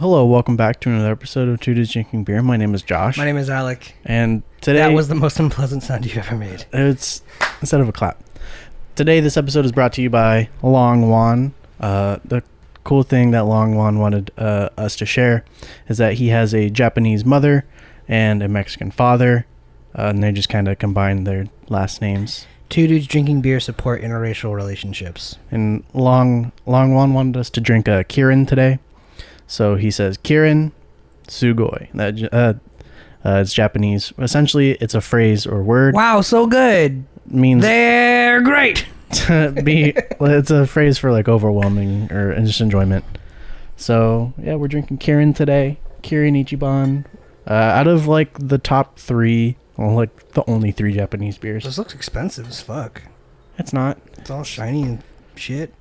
Hello, welcome back to another episode of Two Dudes Drinking Beer. My name is Josh. My name is Alec. And today... That was the most unpleasant sound you've ever made. It's instead of a clap. Today, this episode is brought to you by Long Juan. The cool thing that Long Juan wanted us to share is that he has a Japanese mother and a Mexican father, and they just kind of combined their last names. Two Dudes Drinking Beer support interracial relationships. And Long Juan wanted us to drink a Kirin today. So he says, Kirin Sugoi. That it's Japanese. Essentially, it's a phrase or word. Wow, so good. Means they're great. It's a phrase for like overwhelming or just enjoyment. So yeah, we're drinking Kirin today. Kirin Ichiban. Out of like the top three, well, like the only three Japanese beers. This looks expensive as fuck. It's not. It's all shiny and shit.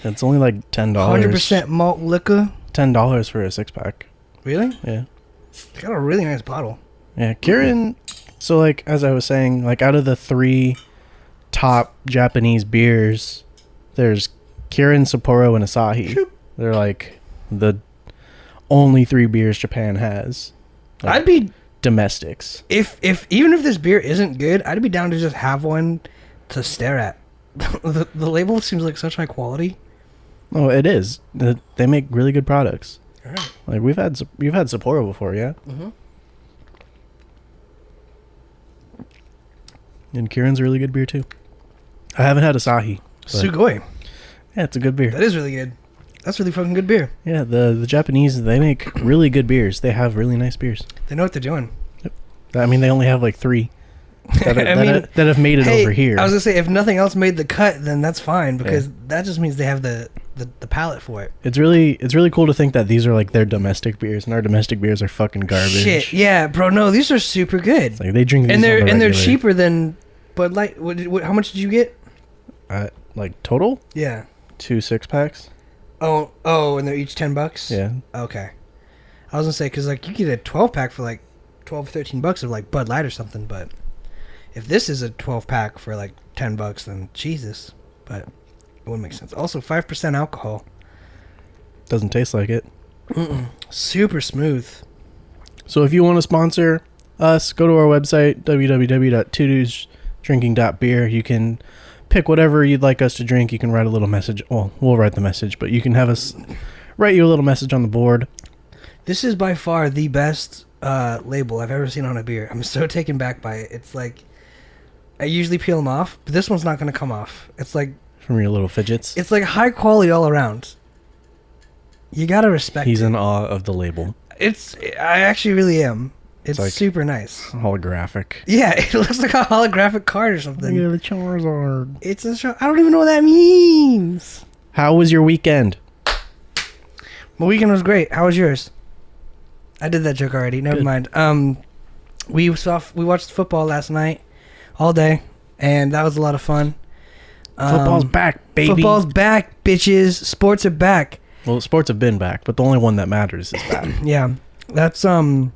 It's only like $10. 100% malt liquor. $10 for a 6-pack. Really? Yeah. It's got a really nice bottle. Yeah, Kirin. So like as I was saying, like out of the three top Japanese beers, there's Kirin, Sapporo, and Asahi. Shoop. They're like the only three beers Japan has. Like, I'd be domestics. If even if this beer isn't good, I'd be down to just have one to stare at. The label seems like such high quality. Oh, it is. They make really good products. All right. Like we've had Sapporo before, yeah. Mm-hmm. And Kirin's a really good beer too. I haven't had Asahi. Sugoi. Yeah, it's a good beer. That is really good. That's really fucking good beer. Yeah, the Japanese, they make really good beers. They have really nice beers. They know what they're doing. Yep. I mean, they only have like three that have made it over here. I was gonna say, if nothing else made the cut, then that's fine, because that just means they have the palate for it. It's really cool to think that these are like their domestic beers, and our domestic beers are fucking garbage. Shit, yeah, bro. No, these are super good. It's like they drink these and they're cheaper than Bud Light. How much did you get? Like total? Yeah. 2 6-packs. Oh, and they're each $10. Yeah. Okay. I was gonna say, because like you get a 12-pack for like $12-13 of like Bud Light or something, but if this is a 12-pack for like $10, then Jesus. But it wouldn't make sense. Also, 5% alcohol. Doesn't taste like it. Super smooth. So if you want to sponsor us, go to our website, www.twodudesdrinking.beer. You can pick whatever you'd like us to drink. You can write a little message. Well, we'll write the message, but you can have us write you a little message on the board. This is by far the best label I've ever seen on a beer. I'm so taken back by it. It's like, I usually peel them off, but this one's not going to come off. It's like... From your little fidgets? It's like high quality all around. You got to respect it. He's in awe of the label. I actually really am. It's like super nice. Holographic. Yeah, it looks like a holographic card or something. Yeah, the Charizard. It's a show. I don't even know what that means. How was your weekend? My weekend was great. How was yours? I did that joke already. Never mind. We watched football last night, all day, and that was a lot of fun. Football's back, baby. Football's back, bitches. Sports are back. Well, sports have been back, but the only one that matters is back. Yeah, that's something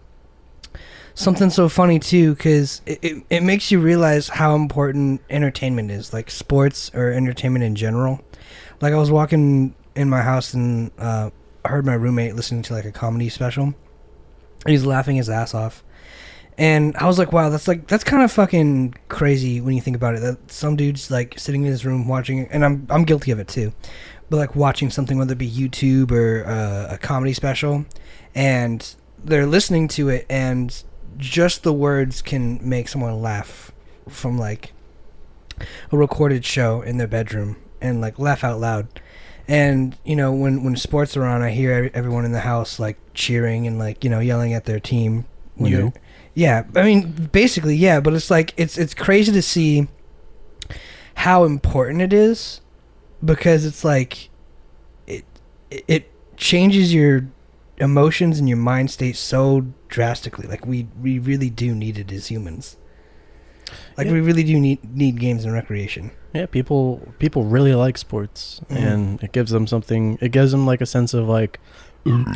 so funny too, because it makes you realize how important entertainment is, like sports or entertainment in general. Like I was walking in my house and I heard my roommate listening to like a comedy special, and he's laughing his ass off, and I was like, wow, that's kind of fucking crazy when you think about it, that some dude's like sitting in his room watching, and I'm guilty of it too, but like watching something, whether it be YouTube or a comedy special, and they're listening to it, and just the words can make someone laugh from like a recorded show in their bedroom and like laugh out loud. And you know, when sports are on, I hear everyone in the house like cheering and like, you know, yelling at their team. Yeah, I mean basically, yeah, but it's like it's crazy to see how important it is, because it's like it changes your emotions and your mind state so drastically. Like we really do need it as humans. Like we really do need games and recreation. Yeah, people really like sports, and it gives them something. It gives them like a sense of like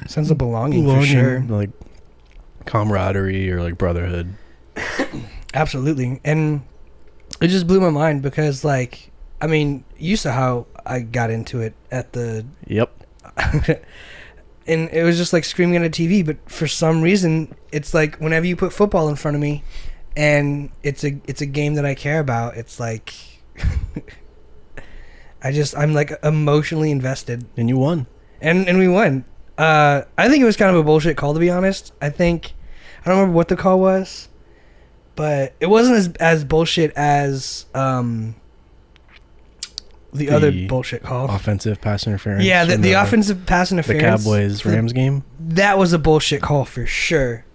sense of belonging for sure, like camaraderie or like brotherhood. Absolutely. And it just blew my mind, because like, I mean, you saw how I got into it at the and it was just like screaming at a TV. But for some reason, it's like whenever you put football in front of me, and it's a game that I care about, it's like I'm like emotionally invested. And you won. And we won. I think it was kind of a bullshit call, to be honest. I don't remember what the call was, but it wasn't as bullshit as the other bullshit call. Offensive pass interference. Yeah, the offensive pass interference. The Cowboys-Rams game. That was a bullshit call for sure.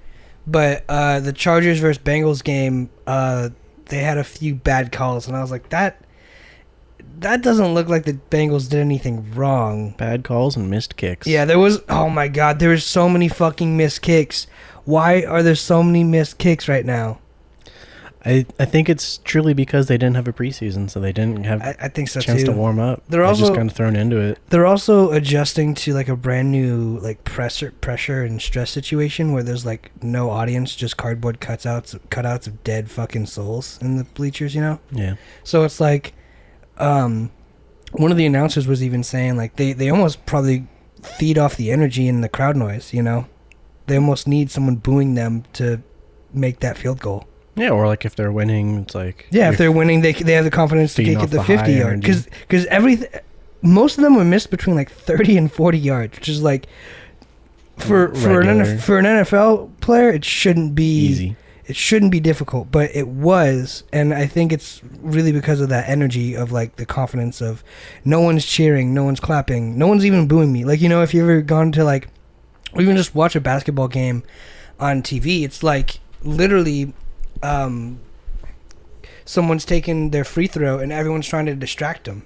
But the Chargers versus Bengals game, they had a few bad calls, and I was like, that doesn't look like the Bengals did anything wrong. Bad calls and missed kicks. Yeah, oh my God, there was so many fucking missed kicks. Why are there so many missed kicks right now? I think it's truly because they didn't have a preseason, so they didn't have I think so a chance too. to warm up. They're also just kind of thrown into it. They're also adjusting to like a brand new like pressure and stress situation where there's like no audience, just cardboard cutouts of dead fucking souls in the bleachers, you know? Yeah. So it's like one of the announcers was even saying like they almost probably feed off the energy and the crowd noise, you know? They almost need someone booing them to make that field goal. Yeah, or like if they're winning, it's like... Yeah, if they're winning, they have the confidence to kick at the 50-yard. Because most of them were missed between like 30 and 40 yards, which is like... For an NFL player, it shouldn't be... Easy. It shouldn't be difficult, but it was, and I think it's really because of that energy of like the confidence of no one's cheering, no one's clapping, no one's even booing me. Like, you know, if you've ever gone to like... Or even just watch a basketball game on TV, it's like literally... someone's taking their free throw and everyone's trying to distract them,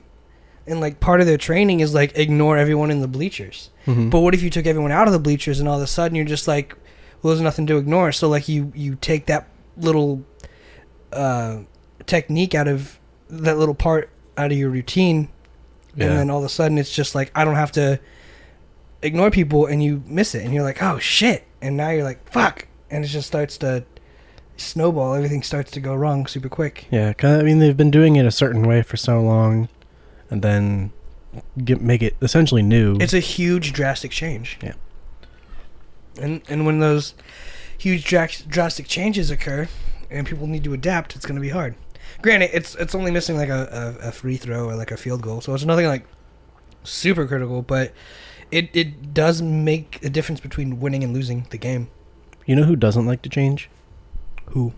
and like part of their training is like ignore everyone in the bleachers. Mm-hmm. But what if you took everyone out of the bleachers and all of a sudden you're just like, well, there's nothing to ignore, so like you take that little technique out of that little part out of your routine, and then all of a sudden it's just like I don't have to ignore people, and you miss it and you're like, oh shit, and now you're like fuck, and it just starts to snowball. Everything starts to go wrong super quick. Yeah, 'cause, I mean, they've been doing it a certain way for so long, and then make it essentially new. It's a huge drastic change. Yeah. And when those huge drastic changes occur and people need to adapt, it's going to be hard. Granted, it's only missing like a free throw or like a field goal, so it's nothing like super critical, but it does make a difference between winning and losing the game. You know who doesn't like to change? Who?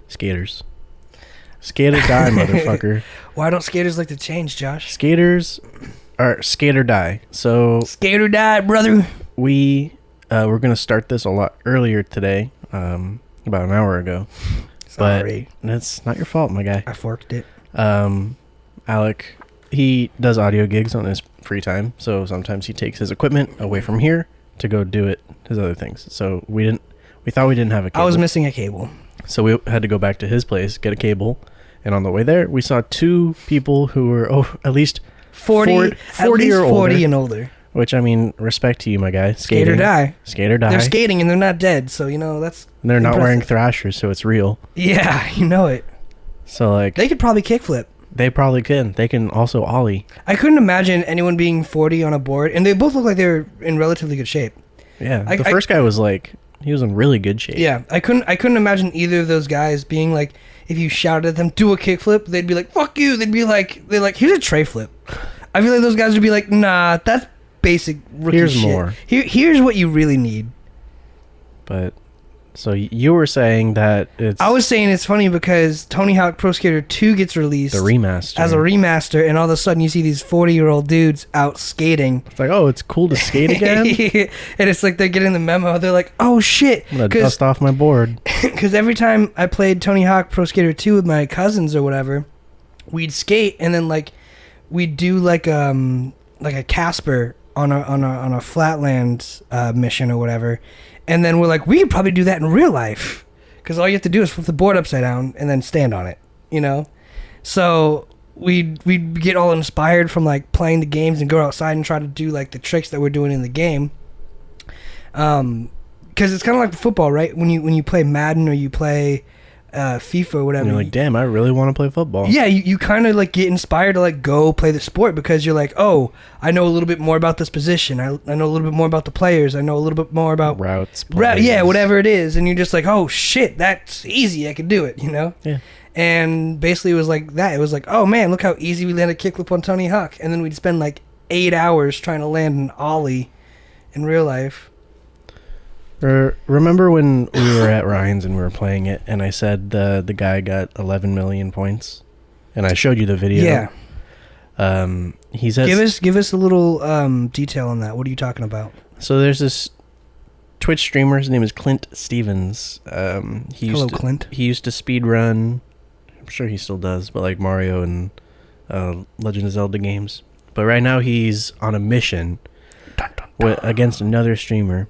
Skaters. Skate or die, motherfucker. Why don't skaters like to change, Josh? Skaters are skate or die. So skate or die, brother. We're going to start this a lot earlier today, about an hour ago. Sorry. But that's not your fault, my guy. I forked it. Alec, he does audio gigs on his free time, so sometimes he takes his equipment away from here to go do his other things. So we thought we didn't have a cable. I was missing a cable. So we had to go back to his place, get a cable, and on the way there, we saw two people who were at least 40 or 40 older. And older. Which, I mean, respect to you, my guy. Skate or die. Skate or die. They're skating and they're not dead, so, you know, that's and they're not impressive. wearing thrashers, so it's real. Yeah, you know it. So, like... They could probably kickflip. They probably can. They can also ollie. I couldn't imagine anyone being 40 on a board, and they both look like they're in relatively good shape. Yeah, the first guy was like... He was in really good shape. Yeah, I couldn't imagine either of those guys being like, if you shouted at them, do a kickflip, they'd be like, fuck you. They'd be like, here's a tray flip. I feel like those guys would be like, nah, that's basic rookie here's shit. More. Here's what you really need. But, so you were saying that it's... I was saying it's funny because Tony Hawk Pro Skater 2 gets released... The remaster. As a remaster, and all of a sudden you see these 40-year-old dudes out skating. It's like, oh, it's cool to skate again? And it's like they're getting the memo. They're like, oh, shit. I'm going to dust off my board. Because every time I played Tony Hawk Pro Skater 2 with my cousins or whatever, we'd skate, and then, like, we'd do, like a Casper on a flatland mission or whatever. And then we're like, we could probably do that in real life. Because all you have to do is flip the board upside down and then stand on it, you know? So we'd get all inspired from, like, playing the games and go outside and try to do, like, the tricks that we're doing in the game. Because it's kind of like football, right? When you play Madden or you play FIFA or whatever. And you're like, damn, I really want to play football. Yeah, you kind of like get inspired to like go play the sport because you're like, oh, I know a little bit more about this position. I know a little bit more about the players. I know a little bit more about routes. Yeah, whatever it is. And you're just like, oh shit, that's easy. I can do it, you know? Yeah. And basically it was like that. It was like, oh man, look how easy we landed a kickflip on Tony Hawk. And then we'd spend like 8 hours trying to land an ollie in real life. Remember when we were at Ryan's and we were playing it, and I said the guy got 11 million points, and I showed you the video. Yeah. He says, give us a little detail on that. What are you talking about? So there's this Twitch streamer. His name is Clint Stevens. Clint. He used to speed run. I'm sure he still does, but like Mario and Legend of Zelda games. But right now he's on a mission against another streamer.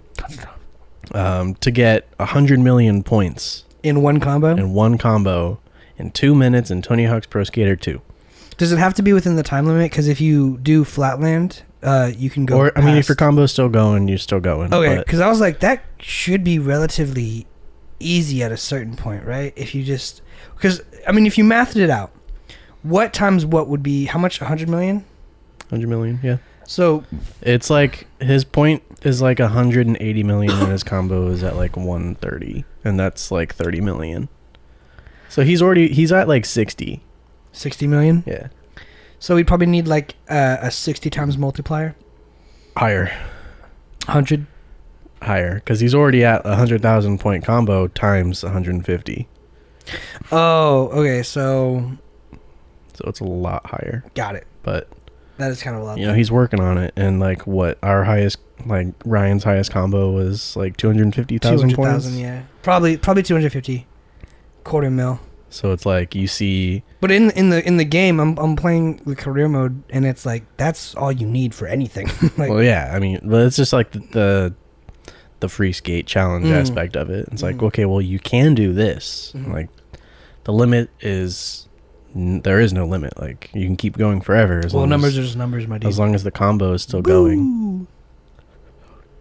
To get 100 million points in one combo? In 2 minutes in Tony Hawk's Pro Skater 2. Does it have to be within the time limit? Because if you do Flatland, you can go I mean, if your combo's still going, you're still going. Okay, because I was like, that should be relatively easy at a certain point, right? If you just... Because, I mean, if you mathed it out, what times what would be... How much? 100 million? 100 million, yeah. So... It's like... His point is like 180 million and his combo is at like 130. And that's like 30 million. So he's at like 60. 60 million? Yeah. So we'd probably need like a 60 times multiplier? Higher. 100? Higher. Because he's already at 100,000 point combo times 150. Oh, okay, so it's a lot higher. Got it. But... That is kind of a lot. You know, he's working on it, and like what our highest, like Ryan's highest combo was like 250,000 points. 200,000, yeah, probably 250, quarter mil. So it's like you see, but in the game, I'm playing the career mode, and it's like that's all you need for anything. Like, well, yeah, I mean, but it's just like the free skate challenge aspect of it. It's like, okay, well, you can do this. Like the limit is. There is no limit. Like you can keep going forever. Numbers are just numbers, my dude. As long as the combo is still going.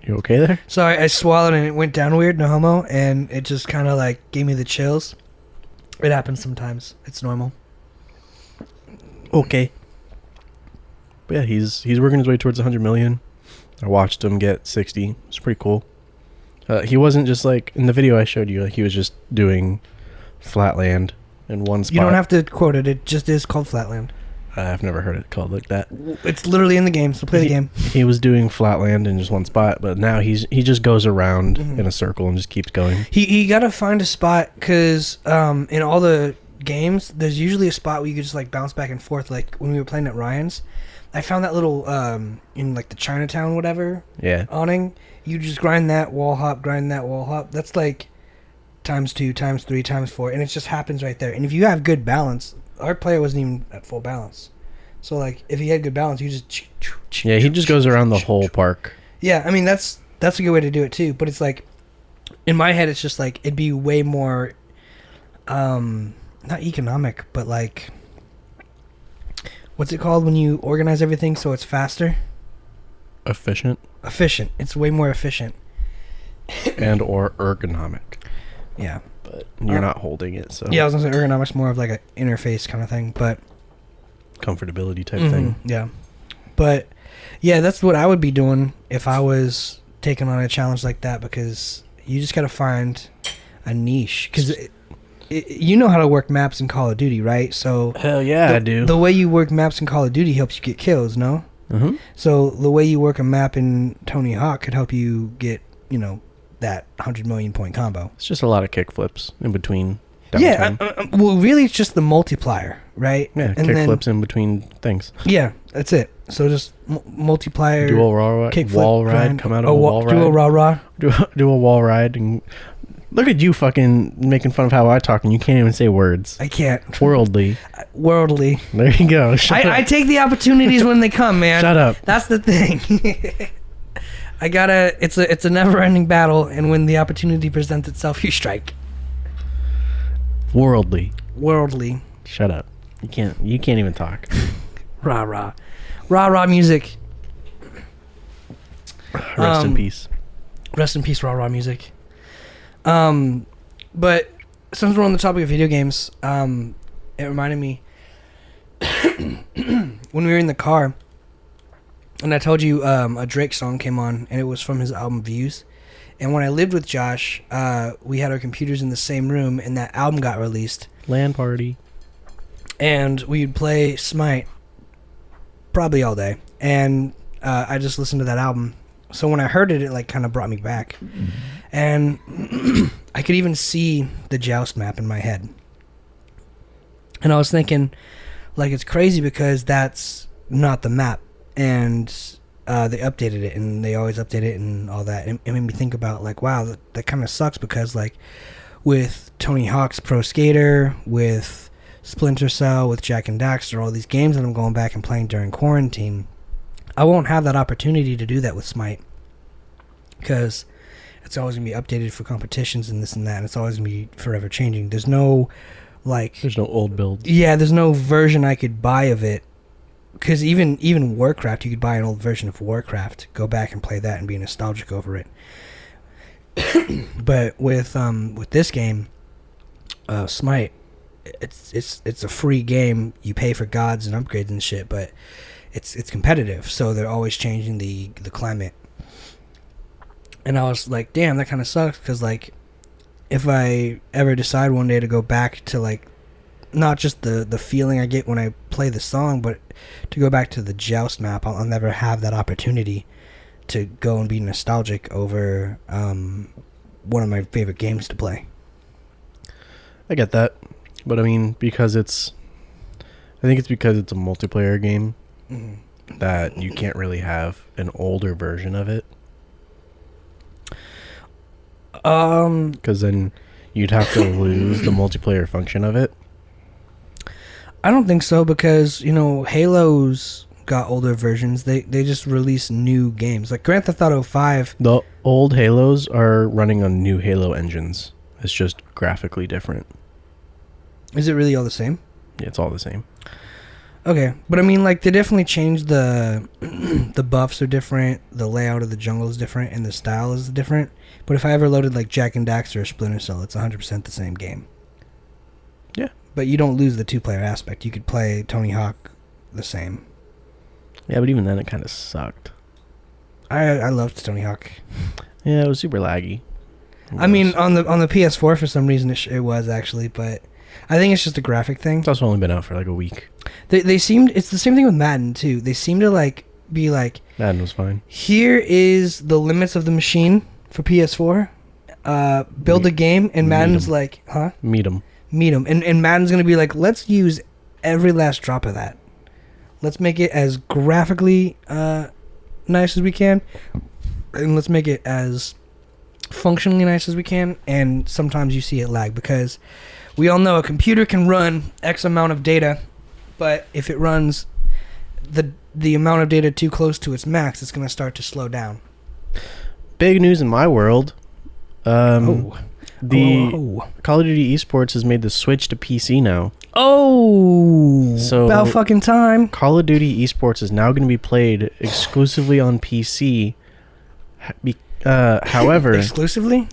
You okay there? Sorry, I swallowed and it went down weird, no homo, and it just kind of like gave me the chills. It happens sometimes. It's normal. Okay. But yeah, he's working his way towards 100 million. I watched him get 60. It's pretty cool. He wasn't just like in the video I showed you. Like he was just doing Flatland. In one spot. You don't have to quote it. It just is called Flatland. I've never heard it called like that. It's literally in the game, so play the game. He was doing Flatland in just one spot, but now he just goes around in a circle and just keeps going. He got to find a spot because in all the games, there's usually a spot where you could just like bounce back and forth. Like when we were playing at Ryan's, I found that little in like the Chinatown whatever awning. You just grind that wall hop. That's like times 2, times 3, times 4, and it just happens right there. And if you have good balance, our player wasn't even at full balance. So like if he had good balance, you just he just goes around the whole park. Yeah, I mean that's a good way to do it too. But it's like in my head, it's just like it'd be way more not economic, but like what's it called when you organize everything so it's faster? Efficient. It's way more efficient. And or ergonomic. Yeah. But you're not holding it, so... Yeah, I was going to say ergonomics more of like an interface kind of thing, but... Comfortability type thing. Yeah. But, yeah, that's what I would be doing if I was taking on a challenge like that, because you just got to find a niche. Because you know how to work maps in Call of Duty, right? So... Hell yeah, I do. The way you work maps in Call of Duty helps you get kills, no? Mm-hmm. So the way you work a map in Tony Hawk could help you get, you know... that 100 million point combo. It's just a lot of kick flips in between. Yeah, well, really, it's just the multiplier, right? Yeah, kick flips in between things. Yeah, that's it. So just multiplier. Do a wall ride. Come out of a wall ride. Do a rah-rah. Do a wall ride. And look at you fucking making fun of how I talk and you can't even say words. I can't. Worldly. There you go. I take the opportunities when they come, man. Shut up. That's the thing. It's a never-ending battle, and when the opportunity presents itself, you strike. Worldly. Shut up. You can't even talk. Rah music. Rest in peace. Rest in peace, rah music. But since we're on the topic of video games, it reminded me when we were in the car, and I told you a Drake song came on, and it was from his album Views. And when I lived with Josh, we had our computers in the same room, and that album got released. LAN party. And we'd play Smite probably all day. And I just listened to that album. So when I heard it, it like kind of brought me back. And I could even see the Joust map in my head. And I was thinking, like, it's crazy because that's not the map. And they updated it, and they always update it and all that. And it made me think about, like, wow, that kind of sucks because, like, with Tony Hawk's Pro Skater, with Splinter Cell, with Jack and Daxter, all these games that I'm going back and playing during quarantine, I won't have that opportunity to do that with Smite because it's always going to be updated for competitions and this and that, and it's always going to be forever changing. There's no, like... There's no old build. Yeah, there's no version I could buy of it. Because even Warcraft, you could buy an old version of Warcraft, go back and play that and be nostalgic over it. But with this game, Smite, it's a free game. You pay for gods and upgrades and shit, but it's competitive, so they're always changing the climate. And I was like, damn, that kind of sucks, because like, if I ever decide one day to go back to like, not just the feeling I get when I play the song, but to go back to the Joust map, I'll never have that opportunity to go and be nostalgic over one of my favorite games to play. I get that, but I mean, I think it's because it's a multiplayer game that you can't really have an older version of it. Because then you'd have to lose the multiplayer function of it. I don't think so, because, you know, Halo's got older versions. They just release new games. Like Grand Theft Auto 5. The old Halos are running on new Halo engines. It's just graphically different. Is it really all the same? Yeah, it's all the same. Okay, but I mean, like, they definitely changed the the buffs are different, the layout of the jungle is different, and the style is different. But if I ever loaded, like, Jak and Daxter or Splinter Cell, it's 100% the same game. Yeah. But you don't lose the two-player aspect. You could play Tony Hawk the same. Yeah, but even then, it kind of sucked. I loved Tony Hawk. Yeah, it was super laggy. I mean, on the PS4 for some reason it was actually, but I think it's just a graphic thing. It's also only been out for like a week. They seemed, it's the same thing with Madden too. They seem to like be like, Madden was fine. Here is the limits of the machine for PS4. Build a game, and Madden's like, huh? Meet 'em. And Madden's gonna be like, let's use every last drop of that. Let's make it as graphically nice as we can, and let's make it as functionally nice as we can. And sometimes you see it lag, because we all know a computer can run X amount of data, but if it runs the amount of data too close to its max, it's gonna start to slow down. Big news in my world. The Call of Duty Esports has made the switch to PC now. Oh, so about fucking time. Call of Duty Esports is now going to be played exclusively on PC. However, exclusively,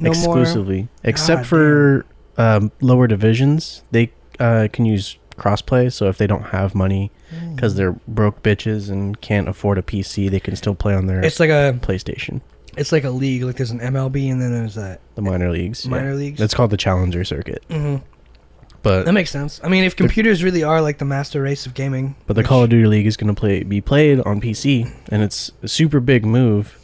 except for lower divisions, they can use crossplay. So if they don't have money because they're broke bitches and can't afford a PC, they can still play on their PlayStation. It's like a league. Like there's an MLB, and then there's the minor leagues. Leagues. That's called the Challenger Circuit. Mm-hmm. But that makes sense. I mean, if computers really are like the master race of gaming. But the Call of Duty League is going to be played on PC, and it's a super big move.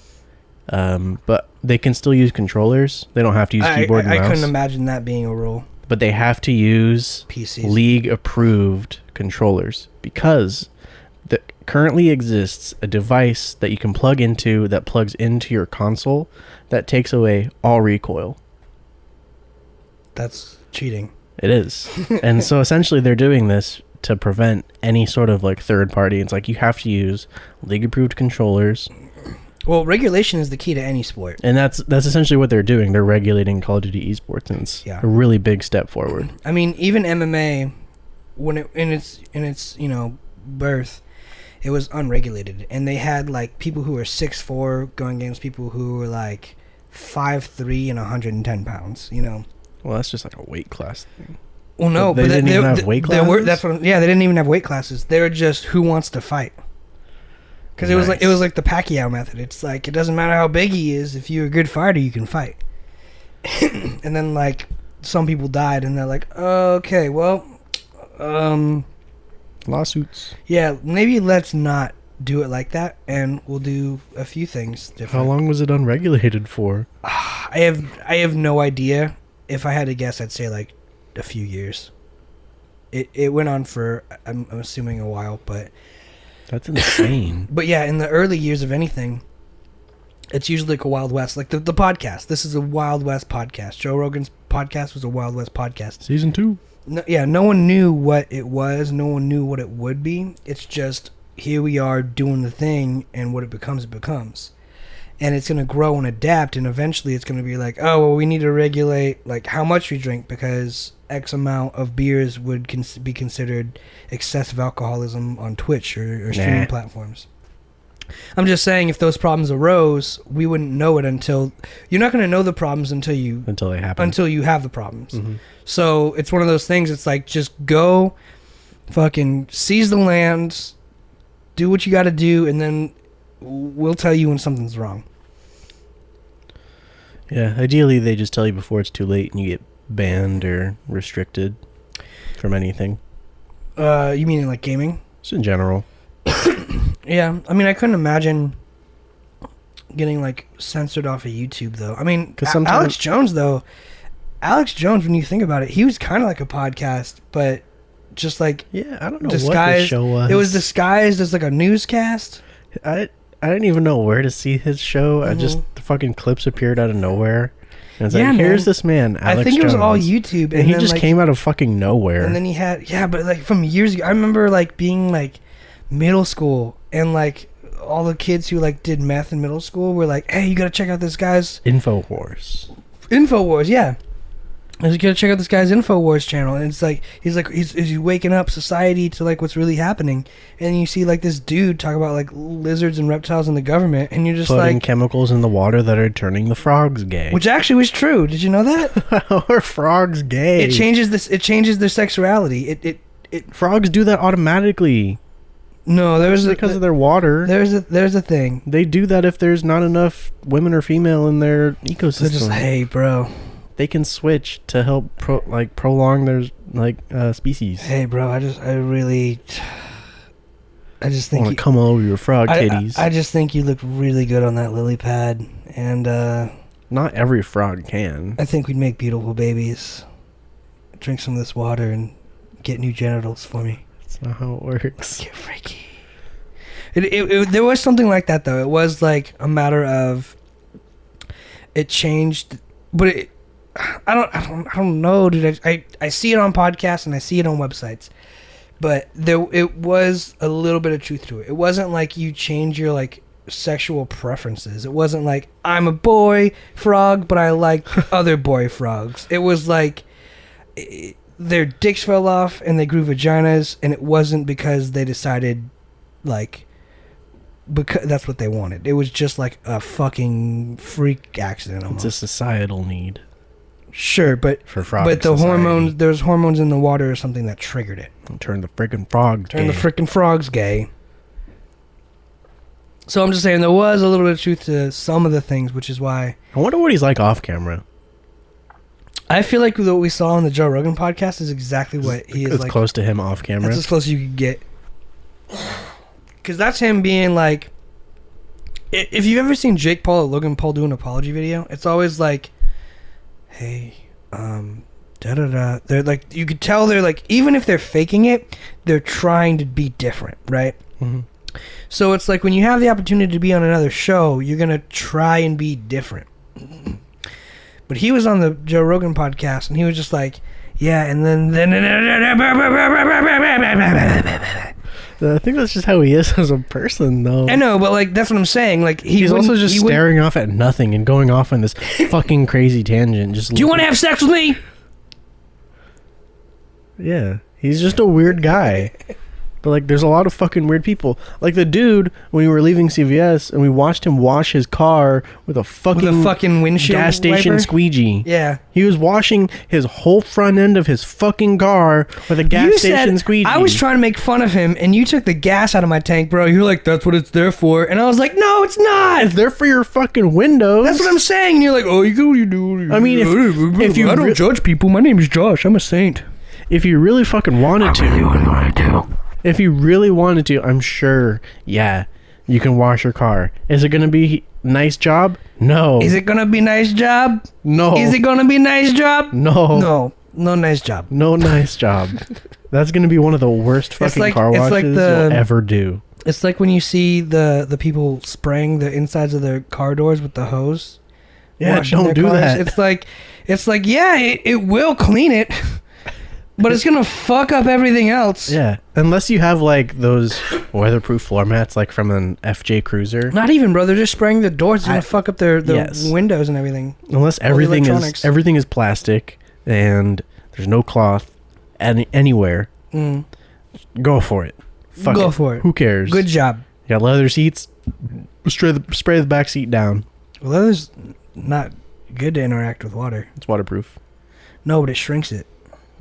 But they can still use controllers. They don't have to use keyboard and mouse. I couldn't imagine that being a rule. But they have to use PCs. League-approved controllers, because currently exists a device that you can plug into that plugs into your console that takes away all recoil. That's cheating. It is. And so essentially they're doing this to prevent any sort of like third party. It's like you have to use league-approved controllers. Well, regulation is the key to any sport. And that's essentially what they're doing. They're regulating Call of Duty Esports, and it's a really big step forward. I mean, even MMA, when it in its birth, it was unregulated, and they had like people who were 6'4" going against people who were like 5'3" and 110 pounds. Well, that's just like a weight class thing. Well, no, They but didn't even have weight classes? They didn't even have weight classes. They were just who wants to fight. Because it was like the Pacquiao method. It's like it doesn't matter how big he is. If you're a good fighter, you can fight. And then like some people died, and they're like, okay, well, Lawsuits. yeah, maybe let's not do it like that, and we'll do a few things different. How long was it unregulated for? I have no idea. If I had to guess, I'd say like a few years. It went on for I'm assuming a while, but That's insane. but yeah, in the early years of anything, it's usually like a Wild West. Like the podcast. This is a Wild West podcast. Joe Rogan's podcast was a Wild West podcast. Season 2. No one knew what it was. No one knew what it would be. It's just here we are doing the thing, and what it becomes, it becomes. And it's going to grow and adapt, and eventually it's going to be like, oh, well, we need to regulate like how much we drink because X amount of beers would be considered excessive alcoholism on Twitch or streaming platforms. I'm just saying, if those problems arose, we wouldn't know it until... You're not going to know the problems until they happen. Until you have the problems. Mm-hmm. So it's one of those things, it's like, just go fucking seize the lands, do what you got to do, and then we'll tell you when something's wrong. Yeah, ideally they just tell you before it's too late and you get banned or restricted from anything. You mean like gaming? Just in general. Yeah, I mean, I couldn't imagine getting like censored off of YouTube though. I mean, Alex Jones, when you think about it, he was kind of like a podcast, but just like I don't know what the show was. It was disguised as like a newscast. I didn't even know where to see his show. Mm-hmm. The fucking clips appeared out of nowhere. And it's Yeah, like, here's man. this man, Alex I think it was Jones. all YouTube, And he then, just like, came out of fucking nowhere. And then he had but like from years ago, I remember like being like middle school, and like all the kids who like did meth in middle school were like, hey, you gotta check out this guy's Infowars. Yeah. You gotta check out this guy's Infowars channel, and it's like he's waking up society to like what's really happening, and you see like this dude talk about like lizards and reptiles in the government, and you're just Putting like chemicals in the water that are turning the frogs gay. which actually was true. Did you know that? How are frogs gay? It changes their sexuality. Frogs do that automatically. No, Because of their water. There's a thing. They do that if there's not enough women or female in their ecosystem. They're just, hey, bro. They can switch to help prolong their species. Hey, bro. I just think I want to come all over your frog titties. I just think you look really good on that lily pad, and not every frog can. I think we'd make beautiful babies. Drink some of this water and get new genitals for me. That's not how it works. Get freaky. There was something like that though. It was like a matter of it changed, but I don't know, dude. I see it on podcasts and I see it on websites, but it was a little bit of truth to it. It wasn't like you change your like sexual preferences. It wasn't like I'm a boy frog, but I like other boy frogs. It was like their dicks fell off and they grew vaginas, and it wasn't because they decided like because that's what they wanted. It was just like a fucking freak accident almost. It's a societal need. Sure, but for frog but the society. there's hormones in the water or something that triggered it. Turn the freaking frogs gay. Turn the freaking frogs gay. So I'm just saying there was a little bit of truth to some of the things, which is why I wonder what he's like off camera. I feel like what we saw on the Joe Rogan podcast is exactly what he is it's like. Close to him off camera. That's as close as you could get. Because that's him being like... If you've ever seen Jake Paul or Logan Paul do an apology video, it's always like, hey, da-da-da. They're like, you could tell they're like, even if they're faking it, they're trying to be different, right? Mm-hmm. So it's like when you have the opportunity to be on another show, you're going to try and be different. But he was on the Joe Rogan podcast, and he was just like, yeah, and then I think that's just how he is as a person, though. I know, but like that's what I'm saying. Like he's also just staring off at nothing and going off on this fucking crazy tangent. Just do you want to have sex with me? Yeah, he's just a weird guy. But like, there's a lot of fucking weird people. Like the dude when we were leaving CVS and we watched him wash his car with a fucking windshield gas station wiper? squeegee. Yeah. He was washing his whole front end of his fucking car with a gas station squeegee. I was trying to make fun of him, and you took the gas out of my tank, bro. You're like, that's what it's there for. And I was like, no, it's not. It's there for your fucking windows. That's what I'm saying. And you're like, oh, you go, you do. I mean, if you I don't judge people. My name is Josh. I'm a saint. If you really fucking wanted to. If you really wanted to, I'm sure, yeah, you can wash your car. Is it going to be nice job? No. Is it going to be nice job? No. Is it going to be nice job? No. No. No nice job. No nice job. That's going to be one of the worst fucking car washes you'll ever do. It's like when you see the people spraying the insides of their car doors with the hose. Yeah, don't do that. It's like, yeah, it will clean it. But it's gonna fuck up everything else. Yeah, unless you have like those weatherproof floor mats, like from an FJ Cruiser. Not even, bro. They're just spraying the doors. It's gonna fuck up their windows and everything. Unless everything is plastic and there's no cloth anywhere. Go for it. Go for it. Who cares? Good job. You got leather seats. Spray the back seat down. Well, leather's not good to interact with water. It's waterproof. No, but it shrinks it.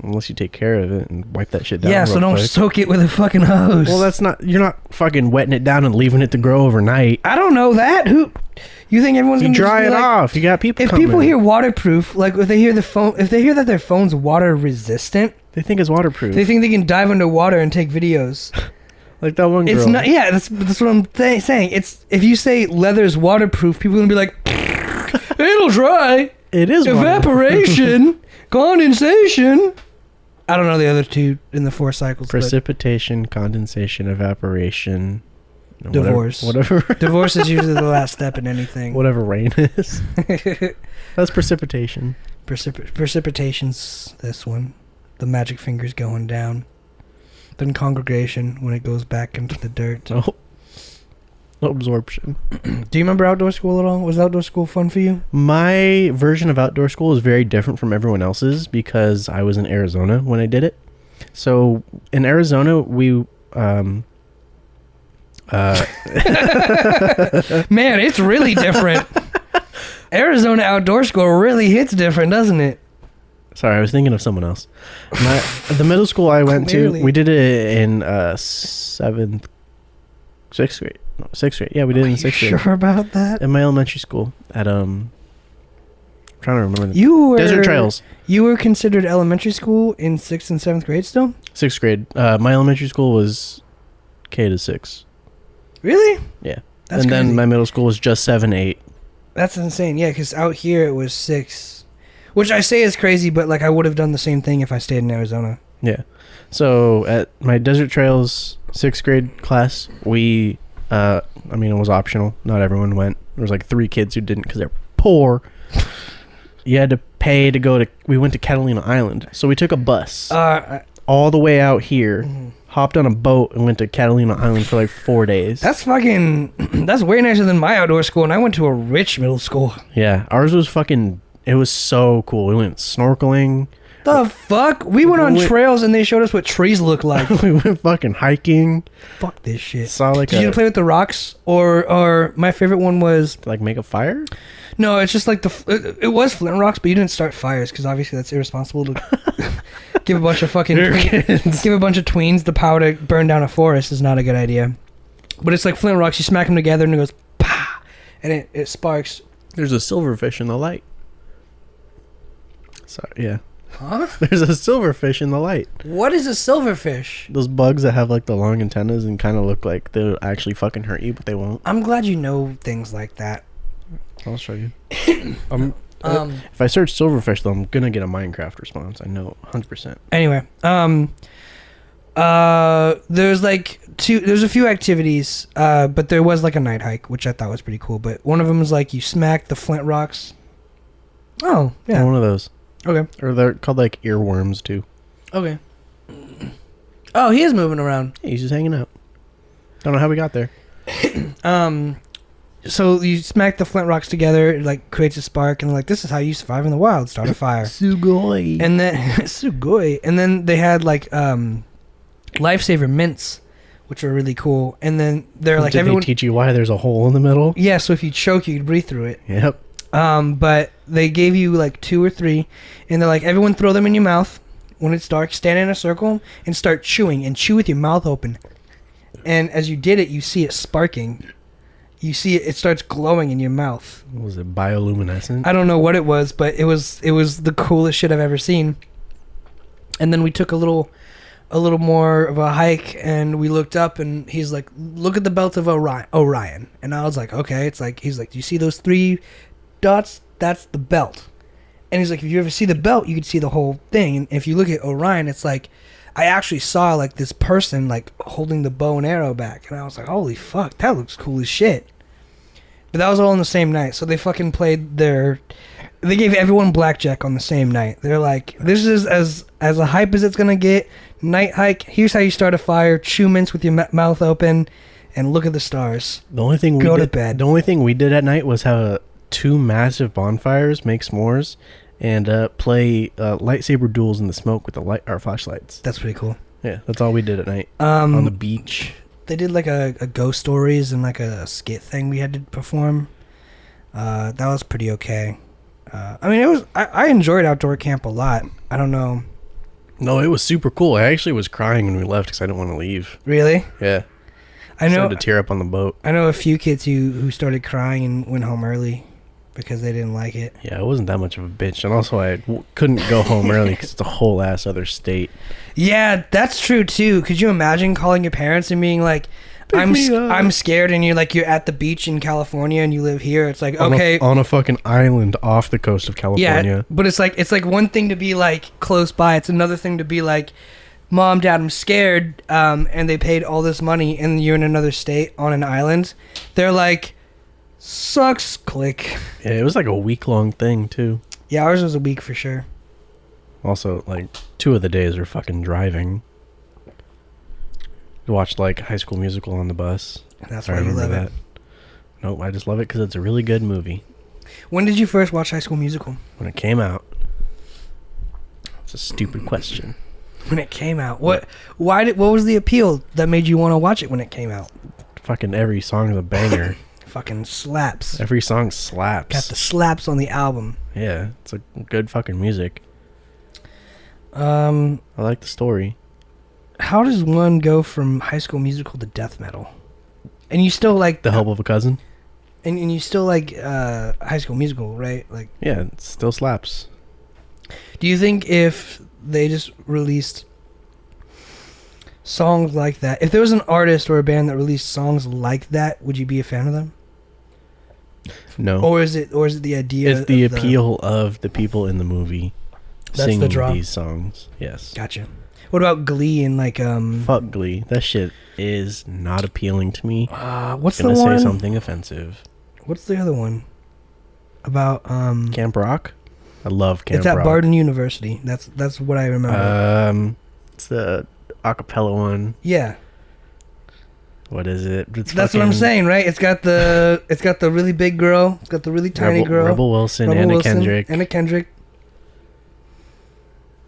Unless you take care of it and wipe that shit down. Yeah, so don't soak it with a fucking hose. Well, you're not fucking wetting it down and leaving it to grow overnight. I don't know that. You think everyone's gonna dry it off? You got people. If coming. People hear waterproof, like if they hear that their phone's water resistant, they think it's waterproof. They think they can dive underwater and take videos. Like that one girl. It's not. Yeah, that's what I'm saying. It's if you say leather's waterproof, people are gonna be like, it'll dry. It is evaporation, condensation. I don't know the other two in the 4 cycles. Precipitation, condensation, evaporation, divorce. Whatever. Divorce is usually the last step in anything. Whatever rain is. That's precipitation. Precipitation's this one. The magic finger's going down. Then congregation when it goes back into the dirt. Oh. No absorption. Do you remember outdoor school at all? Was outdoor school fun for you? My version of outdoor school is very different from everyone else's because I was in Arizona when I did it. So in Arizona, we man, it's really different. Arizona outdoor school really hits different, doesn't it? Sorry, I was thinking of someone else. The middle school I went to, we did it in 6th grade. No, 6th grade. Yeah, we did it in 6th grade. Sure about that? In my elementary school at I'm trying to remember. Desert Trails. You were considered elementary school in 6th and 7th grade still? 6th grade. My elementary school was K to 6. Really? Yeah. That's and crazy. then my middle school was just 7, 8. That's insane. Yeah, because out here it was 6. Which I say is crazy, but like I would have done the same thing if I stayed in Arizona. Yeah. So at my Desert Trails 6th grade class, we, it was optional. Not everyone went. There was like 3 kids who didn't because they're poor. You had to pay to go to. We went to Catalina Island, so we took a bus all the way out here, hopped on a boat, and went to Catalina Island for like 4 days. That's way nicer than my outdoor school, and I went to a rich middle school. Yeah, ours was fucking. It was so cool. We went snorkeling. The fuck? We went on trails and they showed us what trees look like. We went fucking hiking. Fuck this shit. Did you play with the rocks? Or my favorite one was... Like make a fire? No, it's just like it was flint rocks, but you didn't start fires because obviously that's irresponsible to give a bunch of fucking... give a bunch of tweens the power to burn down a forest is not a good idea. But it's like flint rocks. You smack them together and it goes... Pah! And it sparks. There's a silverfish in the light. Sorry, yeah. Huh? There's a silverfish in the light. What is a silverfish? Those bugs that have like the long antennas and kind of look like they'll actually fucking hurt you, but they won't. I'm glad you know things like that. I'll show you. If I search silverfish, though, I'm gonna get a Minecraft response. I know 100%. Anyway, there's a few activities, but there was like a night hike, which I thought was pretty cool. But one of them was like you smack the flint rocks. Oh, yeah. One of those. Okay. Or they're called like earworms too. Okay. Oh, he is moving around. Yeah, he's just hanging out. Don't know how we got there. So you smack the flint rocks together, it like creates a spark, and like this is how you survive in the wild. Start a fire. Sugoi. And then sugoi. And then they had like lifesaver mints which are really cool. And then they're like Did everyone. they teach you why there's a hole in the middle? Yeah, so if you choke, you could breathe through it. Yep. But they gave you like 2 or 3, and they're like, everyone throw them in your mouth when it's dark. Stand in a circle and start chewing, and chew with your mouth open. And as you did it, you see it sparking. You see it starts glowing in your mouth. What was it, bioluminescent? I don't know what it was, but it was the coolest shit I've ever seen. And then we took a little more of a hike, and we looked up, and he's like, look at the belt of Orion. And I was like, okay. It's like, he's like, do you see those 3 dots? That's the belt. And he's like, if you ever see the belt, you could see the whole thing. And if you look at Orion, it's like, I actually saw like this person like holding the bow and arrow back, and I was like, holy fuck, that looks cool as shit. But that was all on the same night. So they fucking they gave everyone blackjack on the same night. They're like, this is as a hype as it's gonna get. Night hike, here's how you start a fire. Chew mints with your mouth open and look at the stars. The only thing Go to bed. The only thing we did at night was have 2 massive bonfires, make s'mores, and play lightsaber duels in the smoke with our flashlights. That's pretty cool. Yeah, that's all we did at night on the beach. They did like a ghost stories and like a skit thing we had to perform. That was pretty okay. I mean, I enjoyed outdoor camp a lot. I don't know. No, it was super cool. I actually was crying when we left because I didn't want to leave. Really? Yeah. I know. Started to tear up on the boat. I know a few kids who started crying and went home early because they didn't like it. Yeah, I wasn't that much of a bitch, and also I couldn't go home early because it's a whole ass other state. Yeah, that's true too. Could you imagine calling your parents and being like, I'm scared, and you're at the beach in California and you live here? It's like, okay, on a fucking island off the coast of California. Yeah, but it's like one thing to be like close by. It's another thing to be like, Mom, Dad, I'm scared, and they paid all this money and you're in another state on an island. They're like, sucks, click. Yeah, it was like a week-long thing too. Yeah, ours was a week for sure. Also, like 2 of the days were fucking driving. Watched like High School Musical on the bus. That's why you love it. Nope, I just love it because it's a really good movie. When did you first watch High School Musical? When it came out. It's a stupid question. When it came out, what was the appeal that made you want to watch it when it came out? Fucking every song is a banger. Fucking slaps. Every song slaps. Got the slaps on the album. Yeah, it's a good fucking music. I like the story. How does one go from High School Musical to death metal? And you still like The Help of a Cousin? And you still like High School Musical, right? Like, yeah, it still slaps. Do you think if they just released songs like that, if there was an artist or a band that released songs like that, would you be a fan of them? No. Or is it the idea? It's the appeal of the people in the movie singing the draw. these songs. Yes. Gotcha. What about Glee and like Fuck Glee. That shit is not appealing to me. What's the I'm one? gonna say something offensive. What's the other one? About Camp Rock? I love Camp It's Rock. at Barden University. That's what I remember. It's the acapella one. Yeah. What is it? That's what I'm saying, right? It's got the really big girl. It's got the really tiny girl. Rebel Wilson, Anna Kendrick. Anna Kendrick.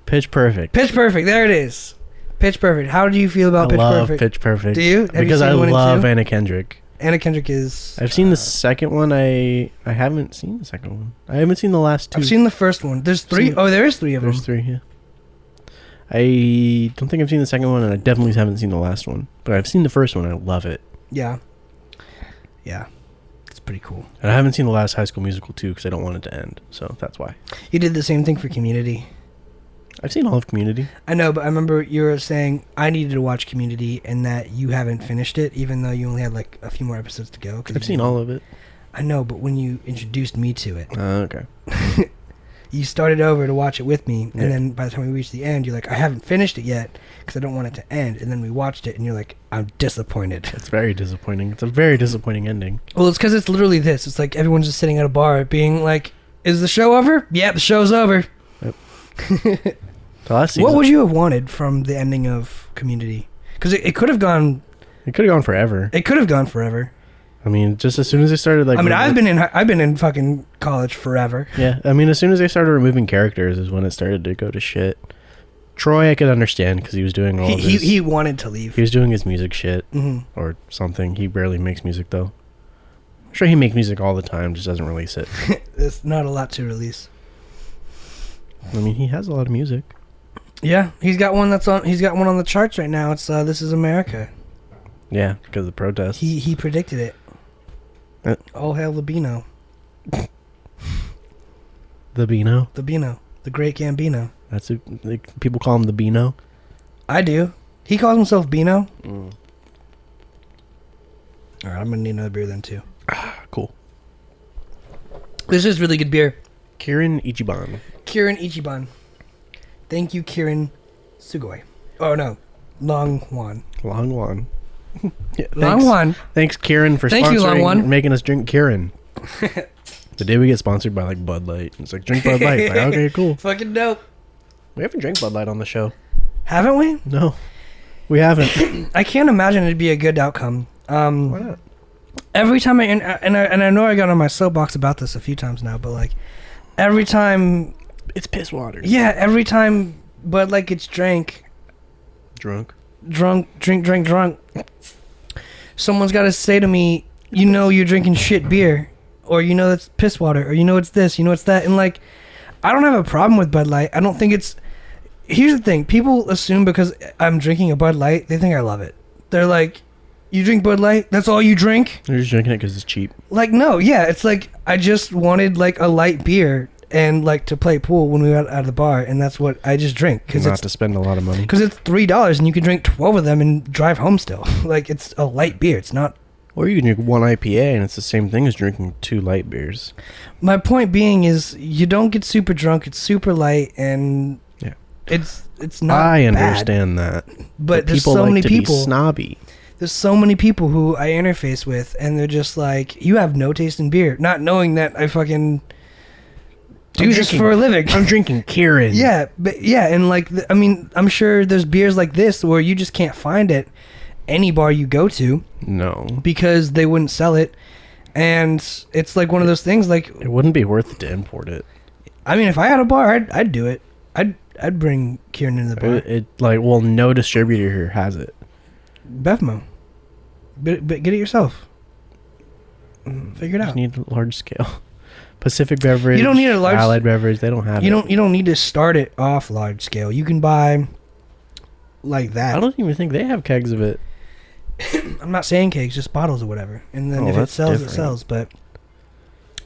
Pitch Perfect. Pitch Perfect. There it is. Pitch Perfect. How do you feel about Pitch Perfect? I love Pitch Perfect. Do you? Because I love Anna Kendrick. Anna Kendrick is... I've seen the second one. I haven't seen the second one. I haven't seen the last 2. I've seen the first one. There's 3. Oh, there is 3 of them. There's 3, yeah. I don't think I've seen the second one, and I definitely haven't seen the last one. But I've seen the first one, and I love it. Yeah. Yeah. It's pretty cool. And I haven't seen the last High School Musical 2 because I don't want it to end. So that's why. You did the same thing for Community. I've seen all of Community. I know, but I remember you were saying I needed to watch Community and that you haven't finished it, even though you only had like a few more episodes to go. I've seen all of it. I know, but when you introduced me to it... Okay. You started over to watch it with me, and then by the time we reached the end, you're like, I haven't finished it yet because I don't want it to end. And then we watched it, and you're like, I'm disappointed. It's very disappointing. It's a very disappointing ending. Well, it's because it's literally this. It's like everyone's just sitting at a bar being like, is the show over? Yep, the show's over. Yep. The last season, what would you have wanted from the ending of Community? Because it could have gone... It could have gone forever. It could have gone forever. I mean, just as soon as they started, like... I mean, I've been in fucking college forever. Yeah, I mean, as soon as they started removing characters is when it started to go to shit. Troy, I could understand because he was doing all his... He wanted to leave. He was doing his music shit or something. He barely makes music, though. I'm sure he makes music all the time, just doesn't release it. There's not a lot to release. I mean, he has a lot of music. Yeah, he's got one on the charts right now. It's This Is America. Yeah, because of the protests. He predicted it. All hail the Beano. The Beano? The Beano. The Great Gambino. That's people call him the Beano? I do. He calls himself Beano. Alright, I'm gonna need another beer then too. Cool. This is really good beer. Kirin Ichiban. Thank you, Kirin Sugoi. Oh no, Long Juan. Yeah, Long Juan. Thanks, Kirin, for Thank sponsoring, you, Long Juan. making us drink Kirin. The day we get sponsored by like Bud Light, it's like drink Bud Light. It's like, okay, cool. Fucking dope. We haven't drank Bud Light on the show. Haven't we? No, we haven't. I can't imagine it'd be a good outcome. Why not? Every time I know I got on my soapbox about this a few times now, but like every time it's piss water. Yeah, every time Bud Light gets drunk, someone's got to say to me, you know, you're drinking shit beer, or you know that's piss water, or you know it's this, you know it's that, and like I don't have a problem with Bud Light. I don't think it's. Here's the thing: people assume because I'm drinking a Bud Light, they think I love it. They're like, "You drink Bud Light? That's all you drink?" You're just drinking it because it's cheap. Like, no, yeah, it's like I just wanted like a light beer and like to play pool when we were out of the bar, and that's what I just drink because not to spend a lot of money. Because it's $3 and you can drink 12 of them and drive home still. Like it's a light beer. It's not. Or you can drink one IPA and it's the same thing as drinking 2 light beers. My point being is you don't get super drunk. It's super light and yeah, it's not. I understand that, but there's so many people be snobby. There's so many people who I interface with, and they're just like, "You have no taste in beer," not knowing that I fucking do this for a living. I'm drinking Kirin. Yeah, but yeah, and like, I mean, I'm sure there's beers like this where you just can't find it any bar you go to. No, because they wouldn't sell it, and it's like one of those things. Like, it wouldn't be worth it to import it. I mean, if I had a bar, I'd do it. I'd bring Kirin into the bar. No distributor here has it. Bevmo, but get it yourself. Figure it out. You need a large scale. Pacific Beverage. You don't need a large Allied Beverage. They don't have it. You don't need to start it off large scale. You can buy like that. I don't even think they have kegs of it. I'm not saying kegs, just bottles or whatever. And then if it sells, different. It sells. But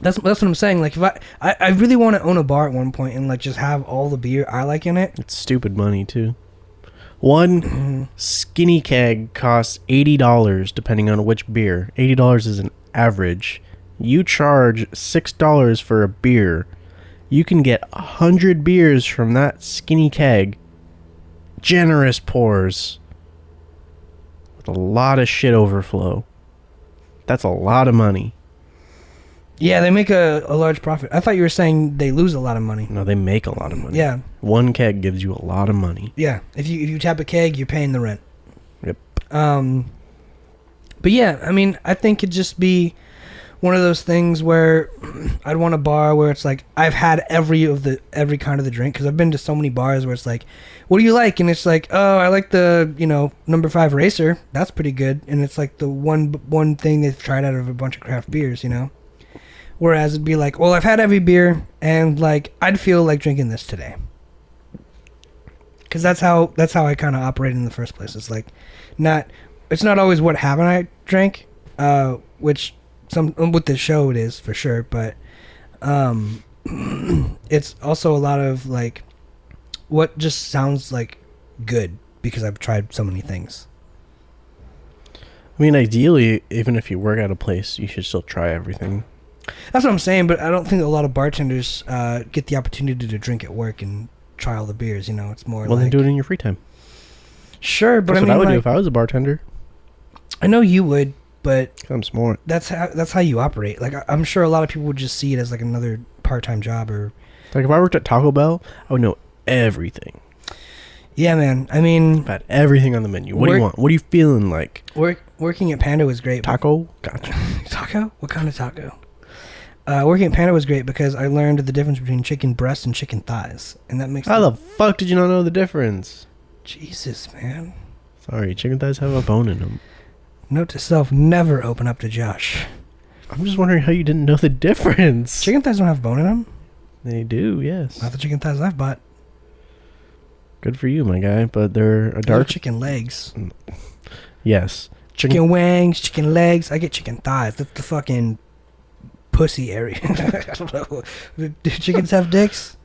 that's what I'm saying. Like, if I really want to own a bar at one point and like just have all the beer I like in it. It's stupid money too. One skinny keg costs $80 depending on which beer. $80 is an average. You charge $6 for a beer. You can get 100 beers from that skinny keg. Generous pours. With a lot of shit overflow. That's a lot of money. Yeah, they make a large profit. I thought you were saying they lose a lot of money. No, they make a lot of money. Yeah. One keg gives you a lot of money. Yeah. If you tap a keg, you're paying the rent. Yep. But yeah, I mean, I think it'd just be one of those things where I'd want a bar where it's like I've had every kind of the drink, because I've been to so many bars where it's like, what do you like? And it's like, oh, I like the number 5 Racer. That's pretty good. And it's like the one thing they've tried out of a bunch of craft beers, Whereas it'd be like, well, I've had every beer and like I'd feel like drinking this today. Because that's how I kind of operate in the first place. It's like it's not always what haven't I drank, which with the show it is for sure, but it's also a lot of like what just sounds like good because I've tried so many things. I mean, ideally, even if you work at a place, you should still try everything. That's what I'm saying, but I don't think a lot of bartenders get the opportunity to drink at work and try all the beers. It's more then do it in your free time. Sure, but that's what I would do if I was a bartender. I know you would, but I'm smart. That's how you operate. Like I'm sure a lot of people would just see it as like another part-time job, or like if I worked at Taco Bell, I would know everything. Yeah, man. I mean, I've had everything on the menu. What do you want? What are you feeling like? Working at Panda was great. Taco? Gotcha. Taco? What kind of taco? Working at Panda was great because I learned the difference between chicken breast and chicken thighs, and that makes How the fuck did you not know the difference? Jesus, man. Sorry, chicken thighs have a bone in them. Note to self: never open up to Josh. I'm just wondering how you didn't know the difference. Chicken thighs don't have bone in them. They do, yes. Not the chicken thighs I've bought. Good for you, my guy. But they're a dark chicken legs. Yes. Chicken wings, chicken legs. I get chicken thighs. That's the fucking pussy area. I don't know. Do chickens have dicks?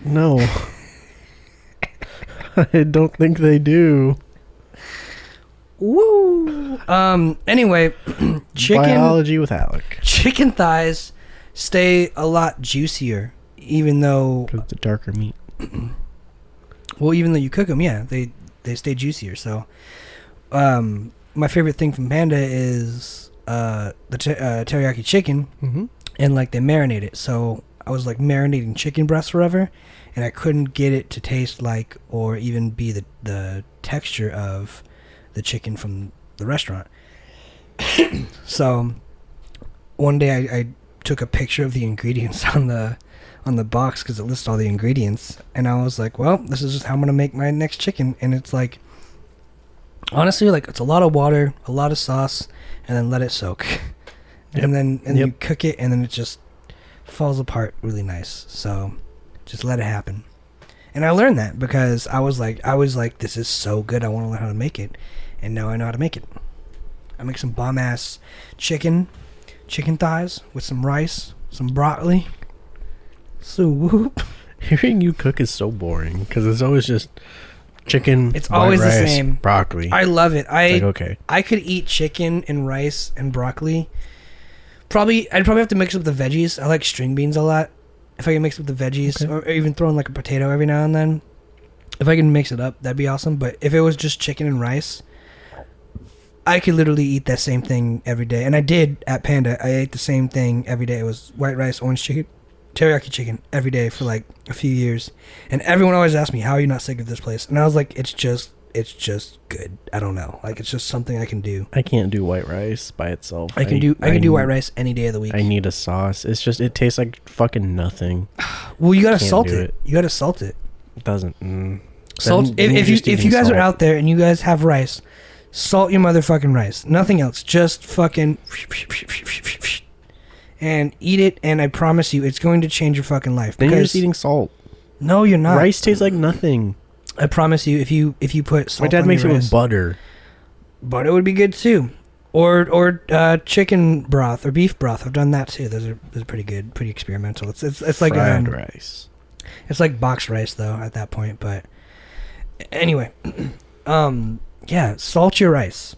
No. I don't think they do. Woo. Anyway, Biology with Alec. Chicken thighs stay a lot juicier, even though Because it's a darker meat. Well, even though you cook them, yeah, they stay juicier. So, my favorite thing from Panda is the teriyaki chicken, Mm-hmm. and like they marinate it. So I was like marinating chicken breast forever, and I couldn't get it to taste like or even be the texture of the chicken from the restaurant. So one day I took a picture of the ingredients on the box because it lists all the ingredients, and I was like, well, this is just how I'm gonna make my next chicken. And it's like, honestly, like it's a lot of water, a lot of sauce, and then let it soak. Yep. And then you cook it, and then it just falls apart really nice. So just let it happen. And I learned that because I was like, this is so good, I want to learn how to make it. And now I know how to make it. I make some bomb ass chicken thighs with some rice, some broccoli. So whoop. Hearing you cook is so boring because it's always just chicken. It's always rice, the same. Broccoli. I love it. Okay. I could eat chicken and rice and broccoli. I'd probably have to mix up the veggies. I like string beans a lot. If I can mix up the veggies, or even throw in like a potato every now and then. If I can mix it up, that'd be awesome. But if it was just chicken and rice, I could literally eat that same thing every day. And I did at Panda. I ate the same thing every day. It was white rice, orange chicken, teriyaki chicken every day for like a few years. And everyone always asked me, how are you not sick of this place? And I was like, it's just good. I don't know. Like, it's just something I can do. I can't do white rice by itself. I can do white rice any day of the week. I need a sauce. It's just, it tastes like fucking nothing. Well, you gotta Can't salt do it. You gotta salt it. It doesn't. Salt. Then If you're just you eating guys salt. are out there and you guys have rice, salt your motherfucking rice. Nothing else. Just fucking and eat it. And I promise you, it's going to change your fucking life. Then you're just eating salt. No, you're not. Rice tastes like nothing. I promise you, if you put salt, My dad on makes it your with rice, butter. butter would be good too, or chicken broth or beef broth. I've done that too. Those are pretty good, pretty experimental. It's like Fried rice. It's like boxed rice though at that point. But anyway, yeah, salt your rice.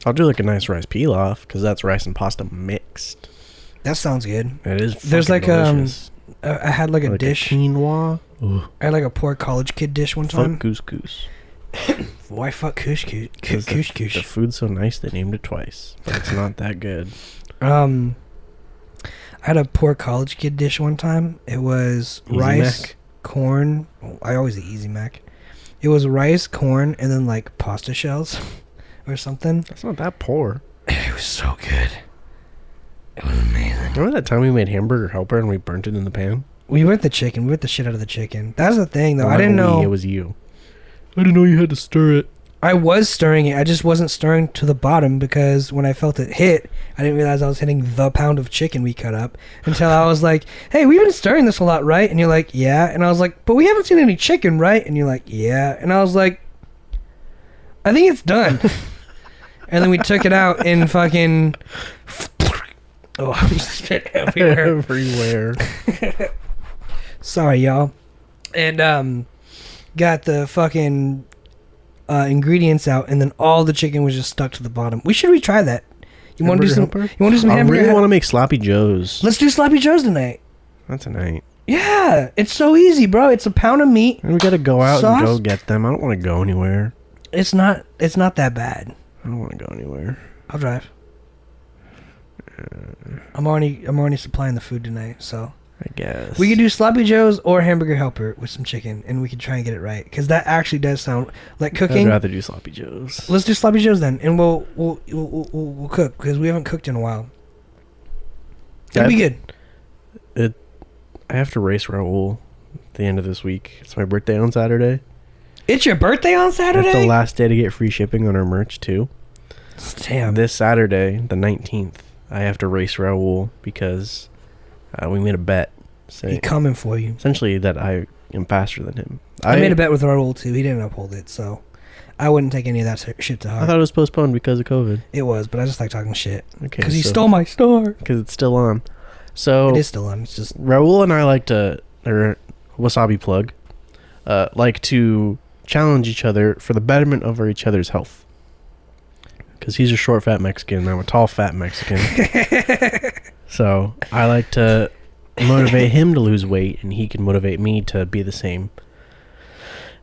I'll do like a nice rice pilaf because that's rice and pasta mixed. That sounds good. It is. There's like delicious. I had like a dish. A quinoa. Ooh. I had like a poor college kid dish one Fuck time. couscous. Why fuck couscous? 'Cause the Couscous. food's so nice they named it twice, but it's not that good. I had a poor college kid dish one time. It was Easy rice, Mac. corn. I always eat Easy Mac. It was rice, corn, and then like pasta shells or something. That's not that poor. It was so good. It was amazing. Remember that time we made hamburger helper and we burnt it in the pan? We burnt the chicken. We burnt the shit out of the chicken. That's the thing, though. Well, I didn't know. It was you. I didn't know you had to stir it. I was stirring it. I just wasn't stirring to the bottom because when I felt it hit, I didn't realize I was hitting the pound of chicken we cut up until I was like, hey, we've been stirring this a lot, right? And you're like, yeah. And I was like, but we haven't seen any chicken, right? And you're like, yeah. And I was like, I think it's done. And then we took it out and fucking... Oh, shit everywhere. Everywhere. Sorry, y'all. And got the fucking ingredients out, and then all the chicken was just stuck to the bottom. We should retry that. You want to do some? Helper? You want to do some I hamburger? really want to make sloppy joes. Let's do sloppy joes tonight. Not tonight. Yeah, it's so easy, bro. It's a pound of meat. And we gotta go out Sauce? and go get them. I don't want to go anywhere. It's not that bad. I don't want to go anywhere. I'll drive. I'm already supplying the food tonight, so I guess we could do sloppy joes or hamburger helper with some chicken, and we could try and get it right because that actually does sound like cooking. I'd rather do sloppy joes. Let's do sloppy joes then, and we'll cook because we haven't cooked in a while. It'll be good. I have to race Raul at the end of this week. It's my birthday on Saturday. It's your birthday on Saturday? It's the last day to get free shipping on our merch, too. Damn. This Saturday, the 19th, I have to race Raul because we made a bet. He coming for you. Essentially that I am faster than him. I made a bet with Raul, too. He didn't uphold it, so I wouldn't take any of that shit to heart. I thought it was postponed because of COVID. It was, but I just like talking shit. Okay. Because he stole my star. Because it's still on. So it is still on. It's just Raul and I like to, or Wasabi plug, like to challenge each other for the betterment of each other's health. Because he's a short, fat Mexican, and I'm a tall, fat Mexican. So I like to motivate him to lose weight, and he can motivate me to be the same.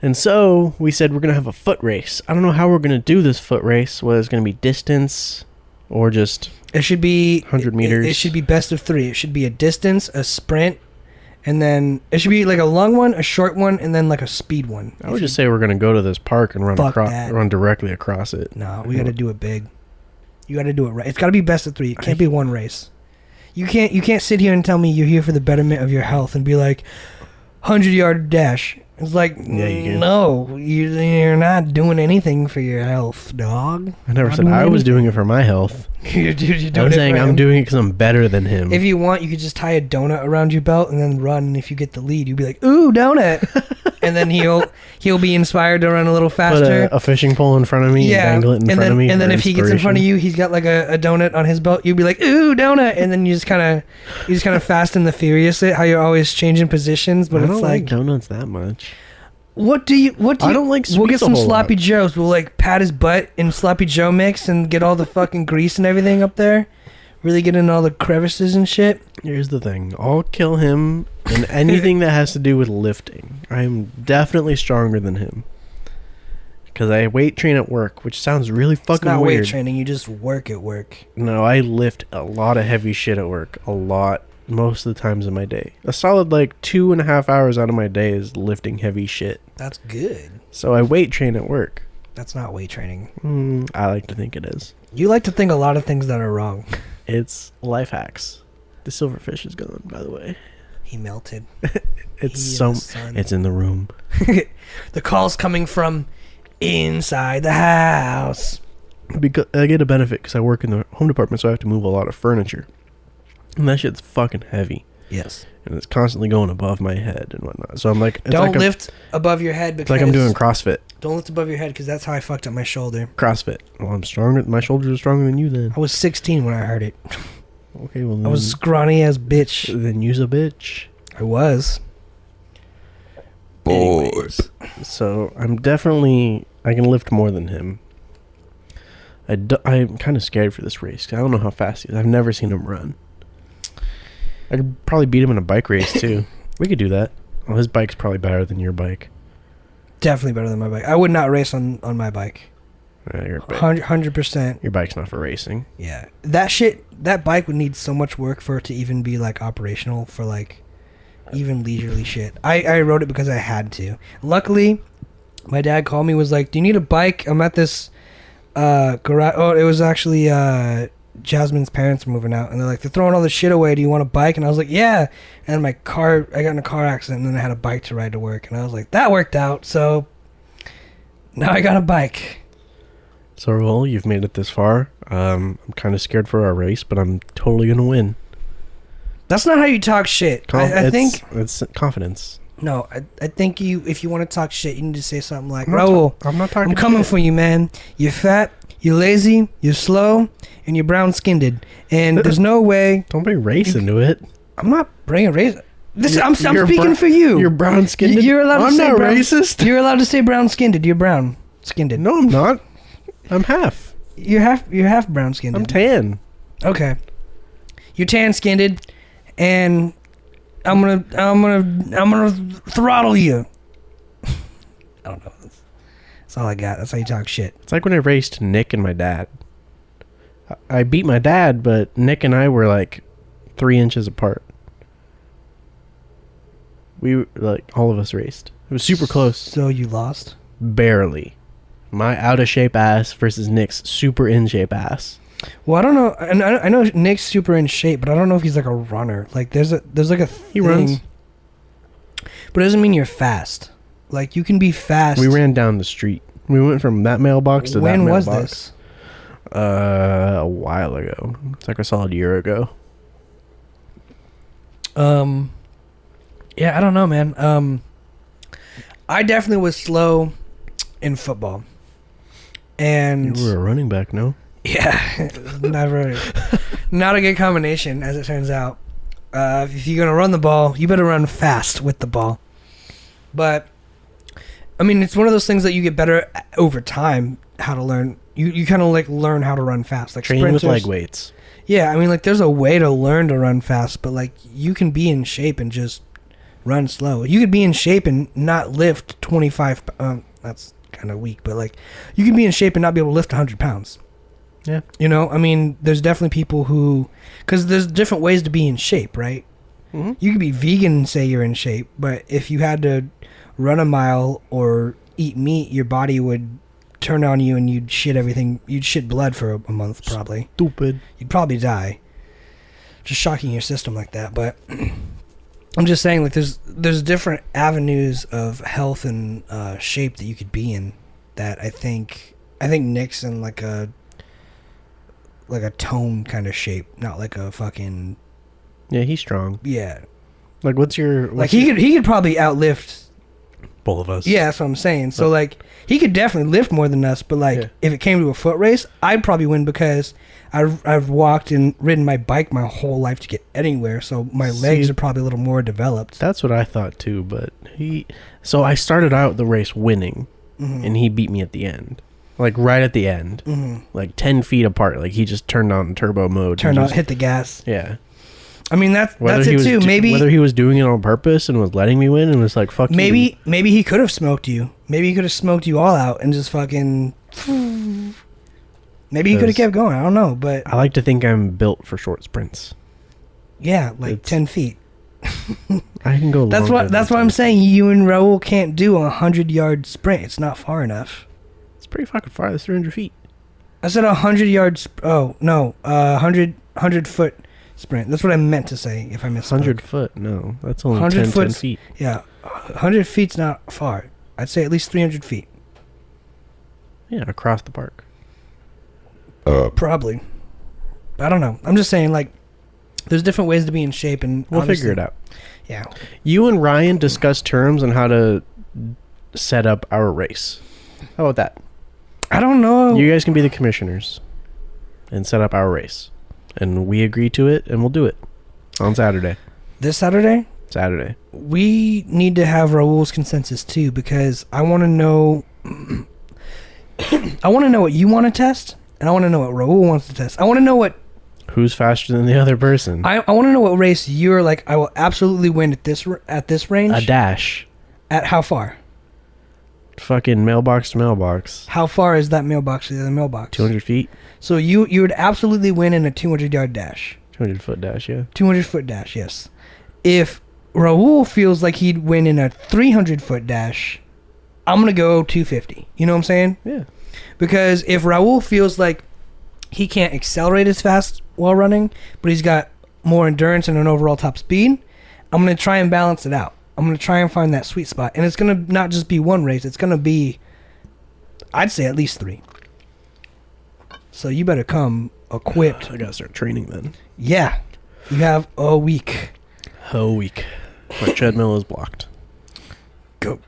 And so we said we're going to have a foot race. I don't know how we're going to do this foot race, whether it's going to be distance or just it should be 100 meters. It should be best of 3. It should be a distance, a sprint, and then it should be like a long one, a short one, and then like a speed one. I would just say we're going to go to this park and run directly across it. No, we got to do it big. You got to do it right. It's got to be best of 3. It can't be one race. You can't sit here and tell me you're here for the betterment of your health and be like 100-yard dash. It's like, no, you're not doing anything for your health, dog. I never said I was doing it for my health. you're I'm saying I'm doing it because I'm better than him. If you want, you could just tie a donut around your belt and then run. And if you get the lead, you'd be like, ooh, donut. And then he'll be inspired to run a little faster. Put a fishing pole in front of me and dangle it in front of me. And then if he gets in front of you, he's got like a donut on his belt. You'd be like, ooh, donut. And then you just kind of Fast and the Furious it, how you're always changing positions. But I it's don't like donuts that much. What do you? I don't like sweets. We'll get some a whole sloppy lot. joes. We'll like pat his butt in sloppy joe mix and get all the fucking grease and everything up there. Really get in all the crevices and shit. Here's the thing. I'll kill him in anything that has to do with lifting. I am definitely stronger than him. Because I weight train at work, which sounds really fucking it's not weird. Weight training. You just work at work. No, I lift a lot of heavy shit at work. A lot. Most of the times in my day. A solid 2.5 hours out of my day is lifting heavy shit. That's good. So I weight train at work. That's not weight training. I like to think it is. You like to think a lot of things that are wrong. It's life hacks. The silverfish is gone, by the way. He melted. It's in the room. The call's coming from inside the house. Because I get a benefit because I work in the home department, so I have to move a lot of furniture. And that shit's fucking heavy. Yes. And it's constantly going above my head and whatnot. So I'm like... Don't lift above your head because... It's like I'm doing CrossFit. Don't lift above your head because that's how I fucked up my shoulder. CrossFit. Well, I'm stronger. My shoulders are stronger than you then. I was 16 when I heard it. Okay, well then... I was a scrawny ass bitch. Then use a bitch. I was. Boys. So I'm definitely... I can lift more than him. I'm kind of scared for this race because I don't know how fast he is. I've never seen him run. I could probably beat him in a bike race, too. We could do that. Well, his bike's probably better than your bike. Definitely better than my bike. I would not race on my bike. 100%. Your bike's not for racing. Yeah. That bike would need so much work for it to even be, operational for, even leisurely shit. I rode it because I had to. Luckily, my dad called me, was like, do you need a bike? I'm at this garage. Oh, it was actually... Jasmine's parents were moving out, and they're throwing all this shit away. Do you want a bike? And I was like, yeah. And I got in a car accident, and then I had a bike to ride to work. And I was like, that worked out. So now I got a bike. So, Raul, you've made it this far. I'm kind of scared for our race, but I'm totally going to win. That's not how you talk shit. I think... It's confidence. No, I think if you want to talk shit, you need to say something like, Raul, I'm not talking I'm coming shit. for you, man. You're fat, you're lazy, you're slow, and you're brown-skinned. And there's no way... Don't bring race into it. I'm not bringing race... I'm speaking for you. You're brown-skinned? You're allowed to say I'm not brown, racist. You're allowed to say brown-skinned. You're brown-skinned. No, I'm not. I'm half. You're half brown-skinned. I'm tan. Okay. You're tan-skinned, and I'm gonna throttle you. I don't know. That's all I got. That's how you talk shit. It's like when I raced Nick and my dad. I beat my dad, but Nick and I were 3 inches apart. We all of us raced. It was super close. So you lost? Barely. My out of shape ass versus Nick's super in shape ass. Well, I don't know. And I know Nick's super in shape, but I don't know if he's like a runner. Like there's like a thing, He runs. but it doesn't mean you're fast. Like you can be fast. We ran down the street. We went from that mailbox to that When was mailbox. this? A while ago. It's like a solid year ago. Yeah, I don't know, man. I definitely was slow in football. And You were a running back, no? yeah, not a good combination, as it turns out. If you're gonna run the ball, you better run fast with the ball. But I mean, it's one of those things that you get better at over time. How to learn? You kind of like learn how to run fast, like Training with sprinters. leg weights. Yeah, I mean, like there's a way to learn to run fast, but like you can be in shape and just run slow. You could be in shape and not lift 25. That's kind of weak, but like you can be in shape and not be able to lift 100 pounds. Yeah. You know, I mean, there's definitely people who, because there's different ways to be in shape, right? Mm-hmm. You could be vegan and say you're in shape, but if you had to run a mile or eat meat, your body would turn on you and you'd shit everything. You'd shit blood for a month, probably. Stupid. You'd probably die. Just shocking your system like that. But I'm just saying, like, there's different avenues of health and shape that you could be in. That I think Nick's in like a tone kind of shape, not like a fucking. Yeah, he's strong. Yeah. Like, what's your... He could probably outlift both of us. Yeah, that's what I'm saying. So like he could definitely lift more than us, but like if it came to a foot race, I'd probably win because I've walked and ridden my bike my whole life to get anywhere, so my legs are probably a little more developed. That's what I thought too, but so I started out the race winning, and he beat me at the end. Like right at the end. Like 10 feet apart. Like he just turned on turbo mode. Hit the gas. Yeah. I mean that's it too. Maybe whether he was doing it on purpose and was letting me win and was like, fuck maybe he could have smoked you. Maybe he could have smoked you all out and just fucking. Maybe he could have kept going. I don't know, but I like to think I'm built for short sprints. Yeah, like 10 feet. I can go. That's what I'm saying. You and Raul can't do a 100-yard sprint. It's not far enough. It's pretty fucking far. That's 300 feet. I said 100 yards. Oh no, 100 foot sprint. That's what I meant to say. If I missed 100 foot. No, that's only 10 feet. Yeah, 100 feet's not far. I'd say at least 300 feet. Yeah, across the park. Probably. I don't know. I'm just saying, like, there's different ways to be in shape, and we'll figure it out. Yeah. You and Ryan discussed terms on how to set up our race. How about that? I don't know. You guys can be the commissioners and set up our race. And we agree to it, and we'll do it on Saturday. This Saturday? Saturday. We need to have Raul's consensus, too, because I want to know... I want to know what you want to test, and I want to know what Raul wants to test. I want to know what... Who's faster than the other person? I want to know what race you're like, I will absolutely win at this range. A dash. At how far? Fucking mailbox to mailbox. How far is that mailbox to the other mailbox? 200 feet. So you would absolutely win in a 200-yard dash. 200-foot dash, yeah. 200-foot dash, yes. If Raul feels like he'd win in a 300-foot dash, I'm going to go 250. You know what I'm saying? Yeah. Because if Raul feels like he can't accelerate as fast while running, but he's got more endurance and an overall top speed, I'm going to try and balance it out. I'm going to try and find that sweet spot. And it's going to not just be one race. It's going to be, I'd say, at least 3. So you better come equipped. I got to start training then. Yeah. You have a week. A week. My treadmill is blocked. Go.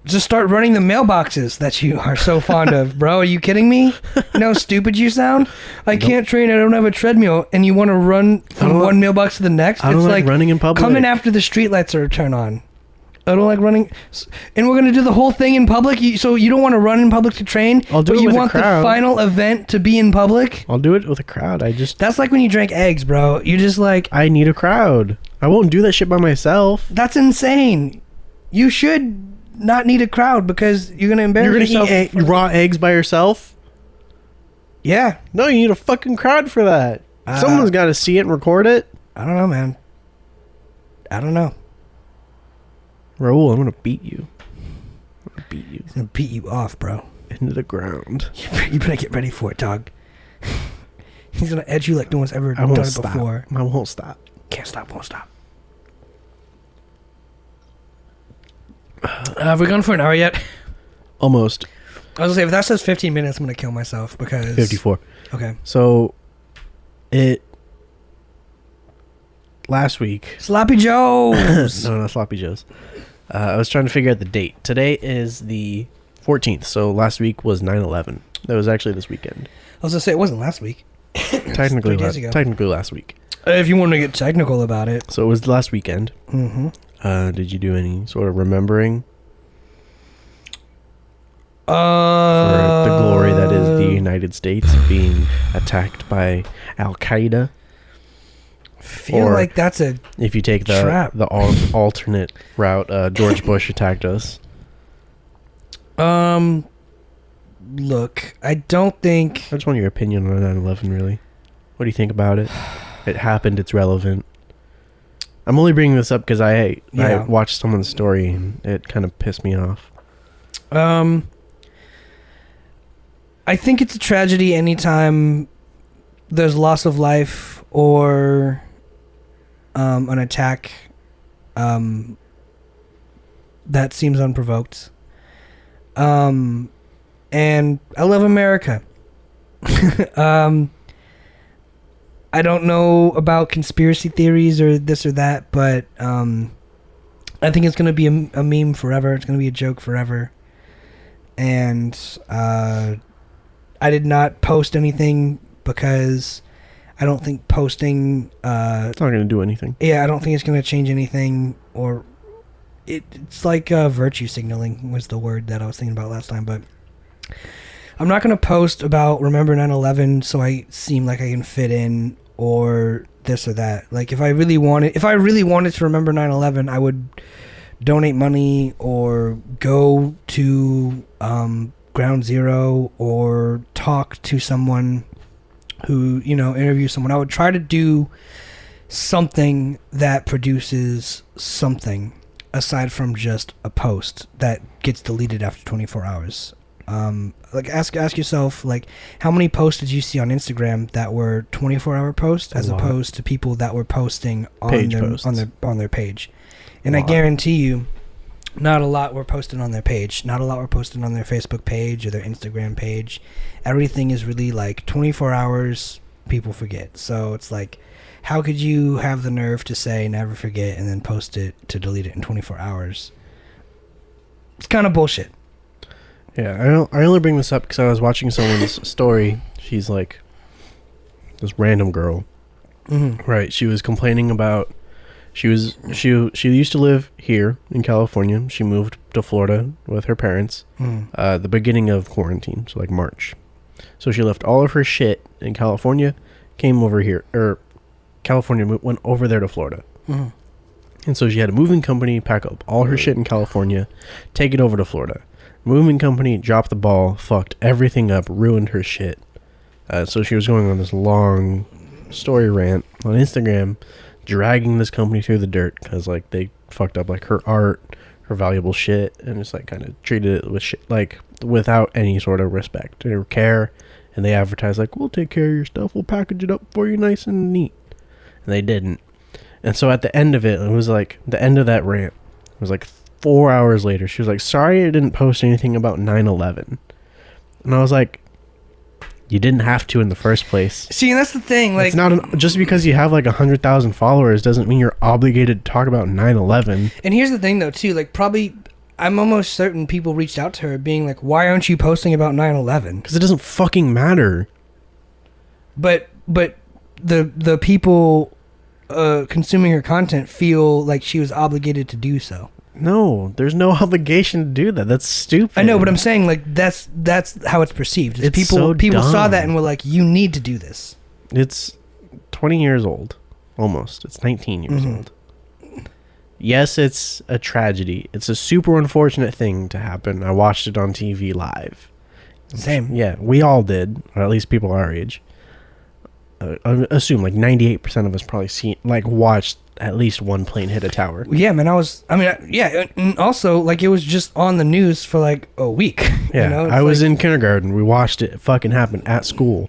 Just start running the mailboxes that you are so fond of, bro. Are you kidding me? You know how stupid you sound? I can't train. I don't have a treadmill. And you want to run from one mailbox to the next? I don't like running in public. Coming after the streetlights are turned on. I don't like running. And we're going to do the whole thing in public? So you don't want to run in public to train? I'll do it with a crowd. But you want the final event to be in public? I'll do it with a crowd. That's like when you drank eggs, bro. You just like... I need a crowd. I won't do that shit by myself. That's insane. You should... not need a crowd because you're gonna embarrass yourself. You're gonna eat raw eggs by yourself? Yeah. No, you need a fucking crowd for that. Someone's got to see it and record it. I don't know, man. I don't know. Raul, I'm gonna beat you. I'm gonna beat you. He's gonna beat you off, bro. Into the ground. You better get ready for it, dog. He's gonna edge you like no one's ever I done won't it stop. before. I won't stop. Can't stop, won't stop. Have we gone for an hour yet? Almost. I was gonna say, if that says 15 minutes, I'm gonna kill myself because 54. Okay. So, last week. Sloppy Joe's. No, not Sloppy Joe's. I was trying to figure out the date. Today is the 14th, so last week was 9/11. That was actually this weekend. I was gonna say it wasn't last week. Technically, 3 days ago. technically last week. If you want to get technical about it. So it was last weekend. Mm-hmm. Did you do any sort of remembering For for the glory that is the United States being attacked by Al Qaeda? Feel Or like that's a if you take trap. the alternate route, George Bush attacked us. Look, I don't think. I just want your opinion on 9/11, really. What do you think about it? It happened. It's relevant. I'm only bringing this up because I watched someone's story and it kind of pissed me off. I think it's a tragedy anytime there's loss of life or an attack that seems unprovoked. And I love America. I don't know about conspiracy theories or this or that, but I think it's going to be a meme forever. It's going to be a joke forever. And I did not post anything because I don't think posting... It's not going to do anything. Yeah, I don't think it's going to change anything, or... It's like virtue signaling was the word that I was thinking about last time, but... I'm not going to post about remember 9/11 so I seem like I can fit in or this or that. Like if I really wanted to remember 9/11, I would donate money or go to Ground Zero or talk to someone who, interview someone. I would try to do something that produces something aside from just a post that gets deleted after 24 hours. Like ask yourself, like, how many posts did you see on Instagram that were 24-hour posts as opposed to people that were posting on their page? And I guarantee you, not a lot were posted on their page. Not a lot were posted on their Facebook page or their Instagram page. Everything is really like 24 hours, people forget. So it's like, how could you have the nerve to say never forget and then post it to delete it in 24 hours? It's kind of bullshit. Yeah, I only bring this up because I was watching someone's story. She's like this random girl, right? She was complaining about she used to live here in California. She moved to Florida with her parents. The beginning of quarantine, so like March. So she left all of her shit in California, came over here, or California went over there to Florida. And so she had a moving company pack up all her shit in California, take it over to Florida. Moving company dropped the ball, fucked everything up, ruined her shit. So she was going on this long story rant on Instagram, dragging this company through the dirt because like they fucked up like her art, her valuable shit, and just like kind of treated it with shit like without any sort of respect or care. And they advertised like, we'll take care of your stuff, we'll package it up for you nice and neat. And they didn't. And so at the end of it, it was like the end of that rant. It was like 4 hours later, she was like, sorry I didn't post anything about 9/11. And I was like, you didn't have to in the first place. See, and that's the thing. Like, it's not just because you have like 100,000 followers doesn't mean you're obligated to talk about 9/11. And here's the thing, though, too. Like, probably, I'm almost certain people reached out to her being like, why aren't you posting about 9/11? Because it doesn't fucking matter. But the people consuming her content feel like she was obligated to do so. No, there's no obligation to do that. That's stupid. I know, but I'm saying like that's how it's perceived. It's people so saw dumb. that and were like, you need to do this. It's 20 years old, almost. It's 19 years old. Yes, it's a tragedy. It's a super unfortunate thing to happen. I watched it on TV live. Same. Yeah, we all did, or at least people our age. I assume like 98% of us probably watched at least one plane hit a tower. Yeah, man. Yeah, and also like it was just on the news for like a week. Yeah, you know? I was in kindergarten. We watched it fucking happen at school.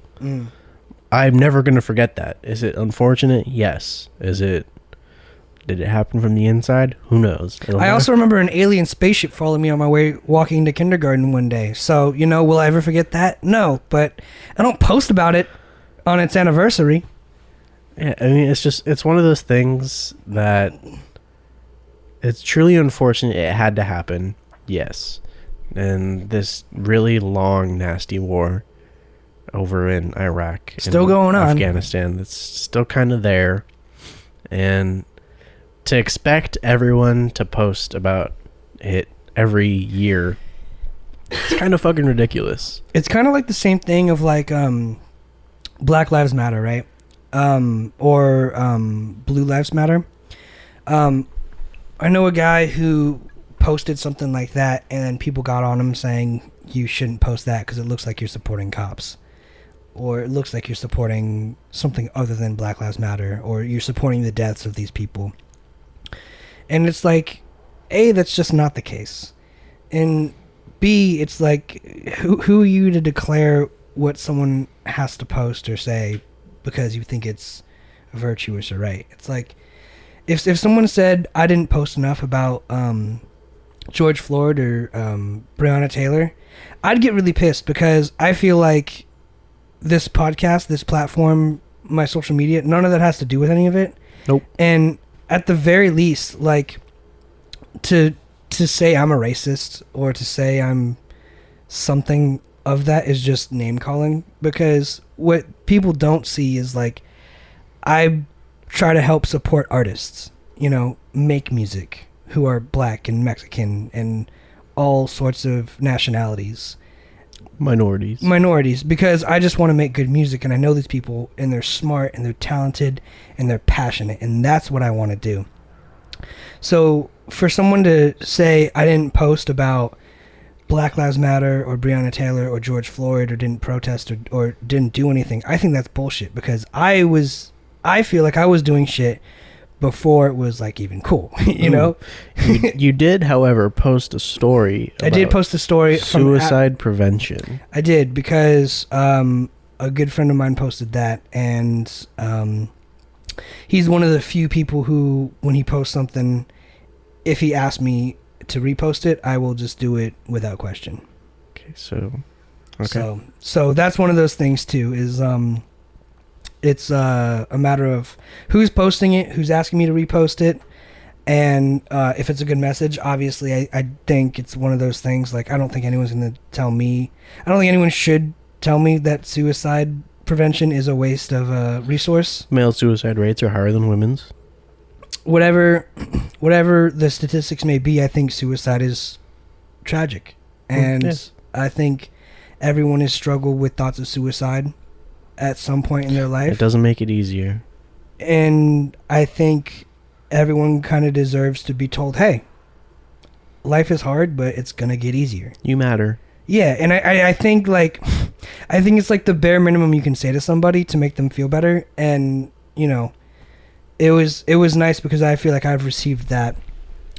I'm never going to forget that. Is it unfortunate? Yes. Did it happen from the inside? Who knows? I also remember an alien spaceship following me on my way walking to kindergarten one day. So, will I ever forget that? No, but I don't post about it on its anniversary. Yeah, I mean, it's one of those things that it's truly unfortunate it had to happen. Yes. And this really long, nasty war over in Iraq. Still going on. Afghanistan. That's still kind of there. And to expect everyone to post about it every year, it's kind of fucking ridiculous. It's kind of like the same thing of like Black Lives Matter, right? Or Blue Lives Matter. I know a guy who posted something like that, and then people got on him saying you shouldn't post that because it looks like you're supporting cops, or it looks like you're supporting something other than Black Lives Matter, or you're supporting the deaths of these people. And it's like, A, that's just not the case. And B, it's like, who are you to declare what someone has to post or say because you think it's virtuous or right? It's like, if someone said, I didn't post enough about George Floyd or Breonna Taylor, I'd get really pissed because I feel like this podcast, this platform, my social media, none of that has to do with any of it. Nope. And at the very least, like, to say I'm a racist or to say I'm something of that is just name calling, because what people don't see is like I try to help support artists, make music who are black and Mexican and all sorts of nationalities. Minorities, because I just want to make good music, and I know these people, and they're smart, and they're talented, and they're passionate, and that's what I want to do. So for someone to say I didn't post about Black Lives Matter or Breonna Taylor or George Floyd or didn't protest or didn't do anything, I think that's bullshit, because I feel like I was doing shit before it was like even cool, You did, however, post a story. I did post a story. Suicide prevention. I did, because a good friend of mine posted that, and he's one of the few people who, when he posts something, if he asks me to repost it, I will just do it without question. Okay, so that's one of those things too, is it's a matter of who's posting it, who's asking me to repost it, and if it's a good message. Obviously, I think it's one of those things, like, I don't think anyone's going to tell me, I don't think anyone should tell me that suicide prevention is a waste of a resource. Male suicide rates are higher than women's. Whatever the statistics may be, I think suicide is tragic. And yes. I think everyone has struggled with thoughts of suicide at some point in their life. It doesn't make it easier. And I think everyone kind of deserves to be told, hey, life is hard, but it's going to get easier. You matter. Yeah, and I think it's like the bare minimum you can say to somebody to make them feel better. And, it was nice, because I feel like I've received that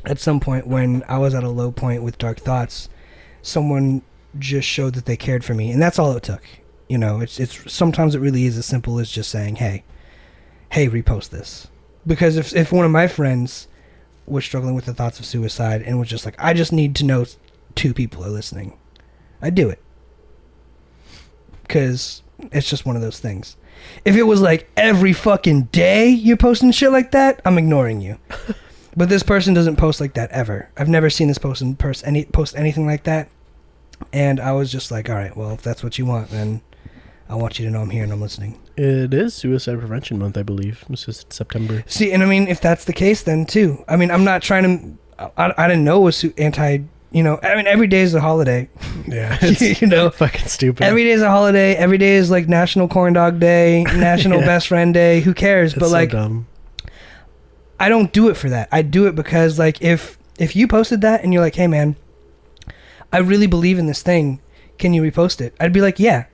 at some point when I was at a low point with dark thoughts. Someone just showed that they cared for me, and that's all it took. It's sometimes it really is as simple as just saying, hey, repost this. Because if one of my friends was struggling with the thoughts of suicide and was just like, I just need to know 2 people are listening, I'd do it. Because it's just one of those things. If it was like every fucking day you're posting shit like that, I'm ignoring you. But this person doesn't post like that ever. I've never seen this person post anything like that. And I was just like, all right, well, if that's what you want, then I want you to know I'm here and I'm listening. It is Suicide Prevention Month, I believe. It's just September. See, and I mean, if that's the case, then too. I mean, I'm not trying to... I didn't know it was every day is a holiday. Yeah, it's fucking stupid. Every day is a holiday. Every day is like National Corn Dog Day, National Best Friend Day. Who cares? It's but like, so dumb. I don't do it for that. I do it because, like, if you posted that and you're like, hey man, I really believe in this thing, can you repost it? I'd be like, yeah.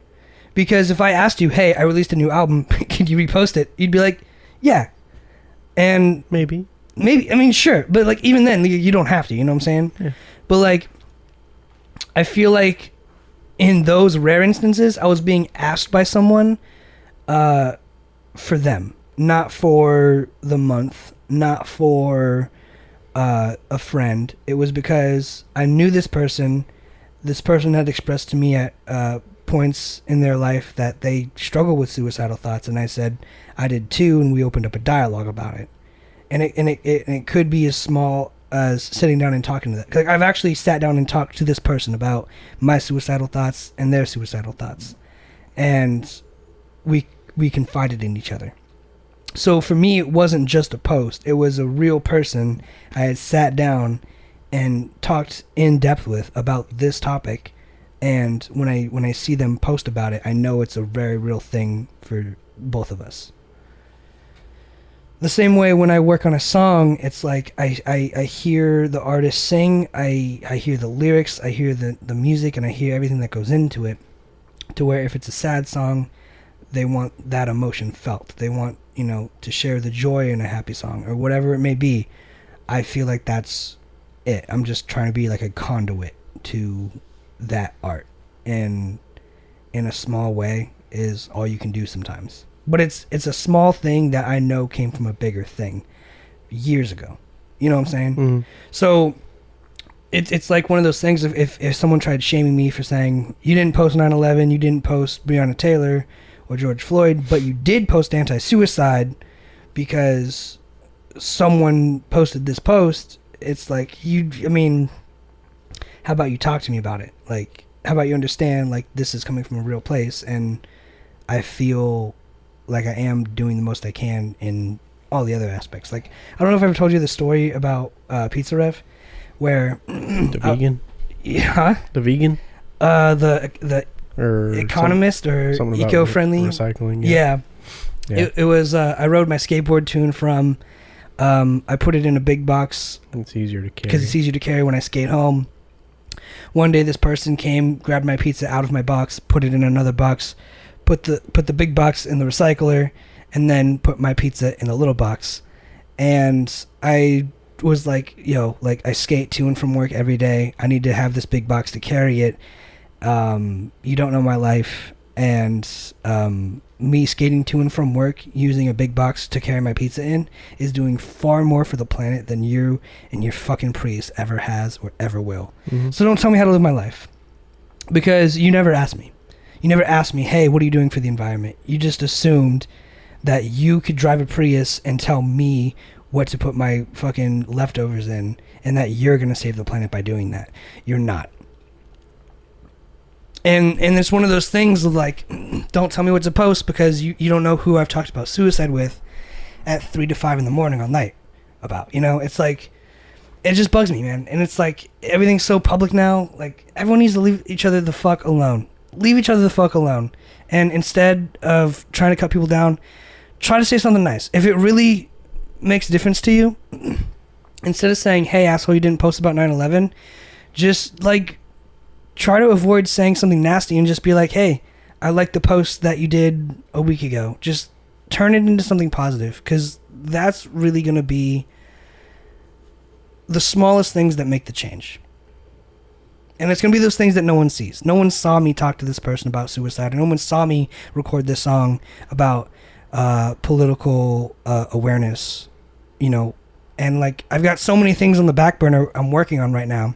Because if I asked you, hey, I released a new album, can you repost it? You'd be like, yeah. And maybe, I mean, sure. But like, even then, you don't have to, you know what I'm saying? Yeah. But like, I feel like in those rare instances, I was being asked by someone for them, not for the month, not for a friend. It was because I knew this person. This person had expressed to me at points in their life that they struggle with suicidal thoughts, and I said I did too, and we opened up a dialogue about it. And it could be as small as sitting down and talking to them. Like, I've actually sat down and talked to this person about my suicidal thoughts and their suicidal thoughts, and we confided in each other. So for me, it wasn't just a post. It was a real person I had sat down and talked in depth with about this topic. And when I see them post about it, I know it's a very real thing for both of us. The same way when I work on a song, it's like I hear the artist sing, I hear the lyrics, I hear the music, and I hear everything that goes into it, to where if it's a sad song, they want that emotion felt. They want, to share the joy in a happy song, or whatever it may be. I feel like that's it. I'm just trying to be like a conduit to that art, and in a small way is all you can do sometimes. But it's a small thing that I know came from a bigger thing years ago. You know what I'm saying? Mm-hmm. So it's like one of those things. If someone tried shaming me for saying you didn't post 9/11, you didn't post Breonna Taylor or George Floyd, but you did post anti-suicide because someone posted this post, it's like, how about you talk to me about it? Like, how about you understand, like, this is coming from a real place, and I feel like I am doing the most I can in all the other aspects. Like, I don't know if I ever told you the story about Pizza Rev, where the vegan. Yeah. The vegan. The or economist or eco-friendly recycling. Yeah. It was. I rode my skateboard to and from. I put it in a big box. It's easier to carry because it's easier to carry when I skate home. One day, this person came, grabbed my pizza out of my box, put it in another box. Put the big box in the recycler, and then put my pizza in a little box. And I was like, I skate to and from work every day. I need to have this big box to carry it. You don't know my life. And me skating to and from work using a big box to carry my pizza in is doing far more for the planet than you and your fucking Prius ever has or ever will. Mm-hmm. So don't tell me how to live my life, because you never asked me. You never asked me, hey, what are you doing for the environment? You just assumed that you could drive a Prius and tell me what to put my fucking leftovers in, and that you're going to save the planet by doing that. You're not. And it's one of those things of like, don't tell me what to post, because you don't know who I've talked about suicide with at 3 to 5 in the morning all night about. It's like, it just bugs me, man. And it's like, everything's so public now. Like, everyone needs to leave each other the fuck alone. Leave each other the fuck alone. And instead of trying to cut people down, try to say something nice. If it really makes a difference to you, instead of saying, hey, asshole, you didn't post about 9/11, just, like, try to avoid saying something nasty and just be like, hey, I like the post that you did a week ago. Just turn it into something positive, because that's really going to be the smallest things that make the change. And it's going to be those things that no one sees. No one saw me talk to this person about suicide. No one saw me record this song about political awareness, And, like, I've got so many things on the back burner I'm working on right now.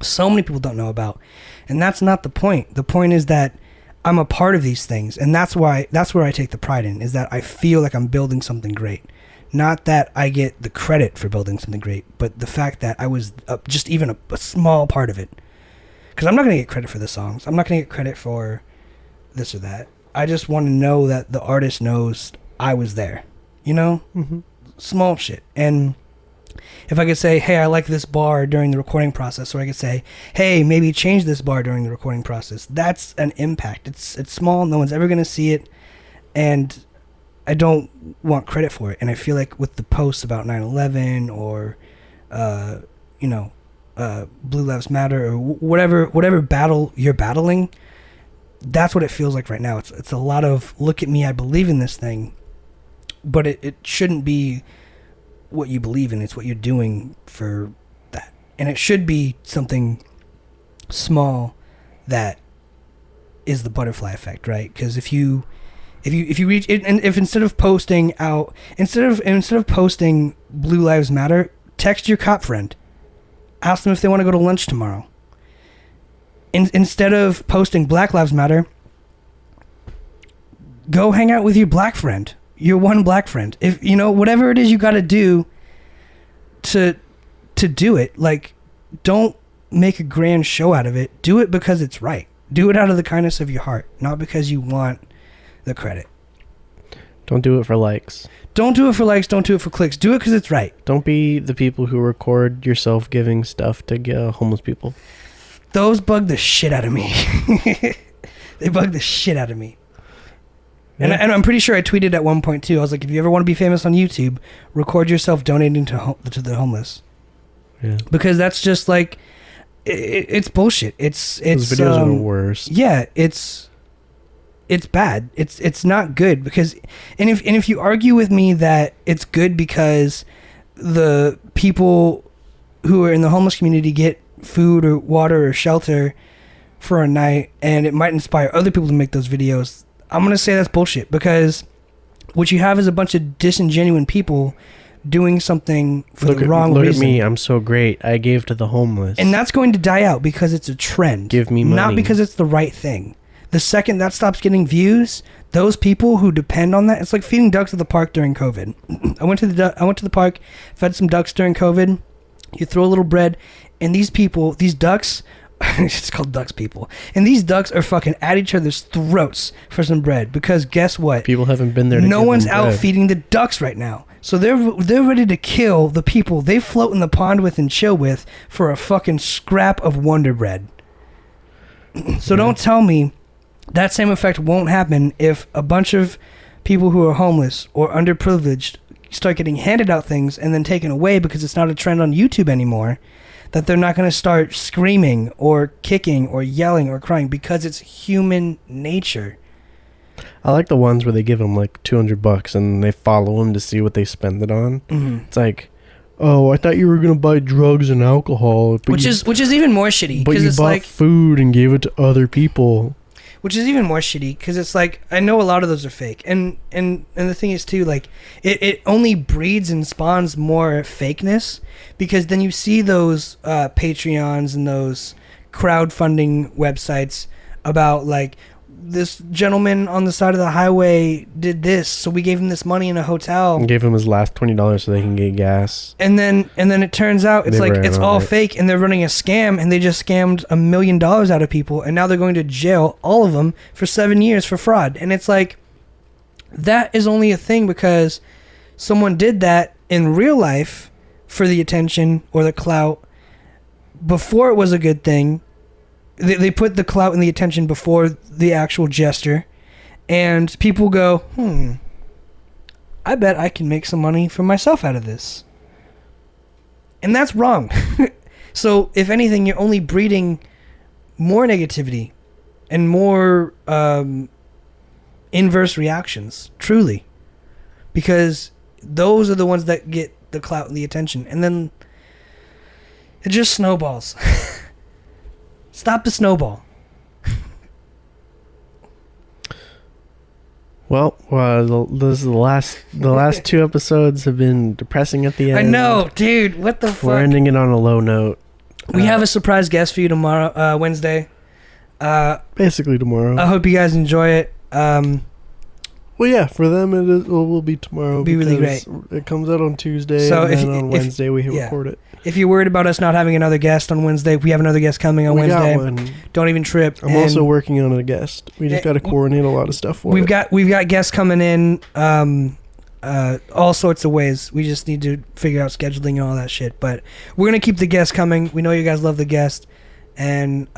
So many people don't know about. And that's not the point. The point is that I'm a part of these things. And that's where I take the pride in, is that I feel like I'm building something great. Not that I get the credit for building something great, but the fact that I was just even a small part of it. Because I'm not going to get credit for the songs. I'm not going to get credit for this or that. I just want to know that the artist knows I was there. Mm-hmm. Small shit. And if I could say, hey, I like this bar during the recording process, or I could say, hey, maybe change this bar during the recording process, that's an impact. It's small. No one's ever going to see it. And I don't want credit for it. And I feel like with the posts about 9/11 or, Blue Lives Matter, or whatever battle you're battling, that's what it feels like right now. It's a lot of, look at me, I believe in this thing, but it shouldn't be what you believe in. It's what you're doing for that. And it should be something small that is the butterfly effect, right? Because if you If you reach it, and if instead of posting Blue Lives Matter, text your cop friend, ask them if they want to go to lunch tomorrow. Instead of posting Black Lives Matter, go hang out with your black friend, your one black friend. If you know whatever it is you got to do to do it, like, don't make a grand show out of it. Do it because it's right. Do it out of the kindness of your heart, not because you want the credit. Don't do it for likes. Don't do it for likes. Don't do it for clicks. Do it because it's right. Don't be the people who record yourself giving stuff to homeless people. Those bug the shit out of me. They bug the shit out of me. Yeah. And I'm pretty sure I tweeted at one point too. I was like, if you ever want to be famous on YouTube, record yourself donating to the homeless. Yeah. Because that's just like, it's bullshit. It's those videos are the worst. Yeah, it's bad. It's not good because, and if you argue with me that it's good because the people who are in the homeless community get food or water or shelter for a night and it might inspire other people to make those videos, I'm gonna say that's bullshit, because what you have is a bunch of disingenuous people doing something for the wrong reason. Look at me, I'm so great. I gave to the homeless. And that's going to die out because it's a trend. Give me money. Not because it's the right thing. The second that stops getting views, those people who depend on that, it's like feeding ducks at the park during COVID. I went to the park, fed some ducks during COVID. You throw a little bread, and these ducks, it's called ducks people, and these ducks are fucking at each other's throats for some bread, because guess what? People haven't been there to No one's give out them bread. feeding the ducks right now. So they're ready to kill the people they float in the pond with and chill with for a fucking scrap of Wonder Bread. So don't tell me that same effect won't happen if a bunch of people who are homeless or underprivileged start getting handed out things and then taken away because it's not a trend on YouTube anymore, that they're not going to start screaming or kicking or yelling or crying, because it's human nature. I like the ones where they give them like $200 and they follow them to see what they spend it on. Mm-hmm. It's like, oh, I thought you were gonna buy drugs and alcohol, which is even more shitty. But you it's bought like food and gave it to other people. Which is even more shitty, because it's like, I know a lot of those are fake, and the thing is too, like, it only breeds and spawns more fakeness, because then you see those Patreons and those crowdfunding websites about, like, this gentleman on the side of the highway did this, so we gave him this money in a hotel And gave him his last $20 so they can get gas. and then it turns out it's like it's all fake, and they're running a scam, and they just scammed $1 million out of people, and now they're going to jail, all of them, for 7 years for fraud. And it's like, that is only a thing because someone did that in real life for the attention or the clout before it was a good thing. They put the clout and the attention before the actual gesture, and people go, I bet I can make some money for myself out of this. And that's wrong. So, if anything, you're only breeding more negativity and more inverse reactions, truly. Because those are the ones that get the clout and the attention. And then it just snowballs. Stop the snowball. Well, the last two episodes have been depressing at the end. I know, dude. What the fuck? We're ending it on a low note. We have a surprise guest for you tomorrow, Wednesday. Basically tomorrow. I hope you guys enjoy it. Well, yeah, for them it will be tomorrow. It'll be really great. It comes out on Tuesday, so and then on Wednesday we record it. If you're worried about us not having another guest on Wednesday, we have another guest coming on Wednesday. Got one. Don't even trip. I'm also working on a guest. We just got to coordinate a lot of stuff for We've got guests coming in all sorts of ways. We just need to figure out scheduling and all that shit. But we're going to keep the guests coming. We know you guys love the guest, and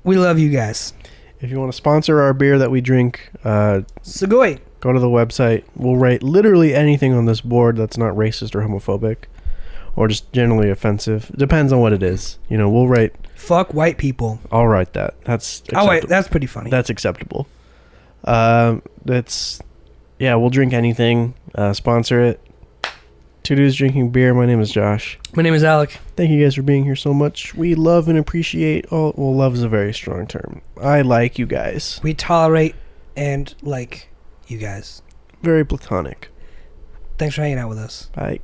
we love you guys. If you want to sponsor our beer that we drink, Sugoi. Go to the website. We'll write literally anything on this board that's not racist or homophobic or just generally offensive. Depends on what it is. You know, we'll write... Fuck white people. I'll write that. That's acceptable. Oh, wait, that's pretty funny. That's acceptable. Yeah, we'll drink anything. Sponsor it. Two Dudes Drinking Beer. My name is Josh. My name is Alec. Thank you guys for being here so much. We love and appreciate all... Well, love is a very strong term. I like you guys. We tolerate and like you guys. Very platonic. Thanks for hanging out with us. Bye.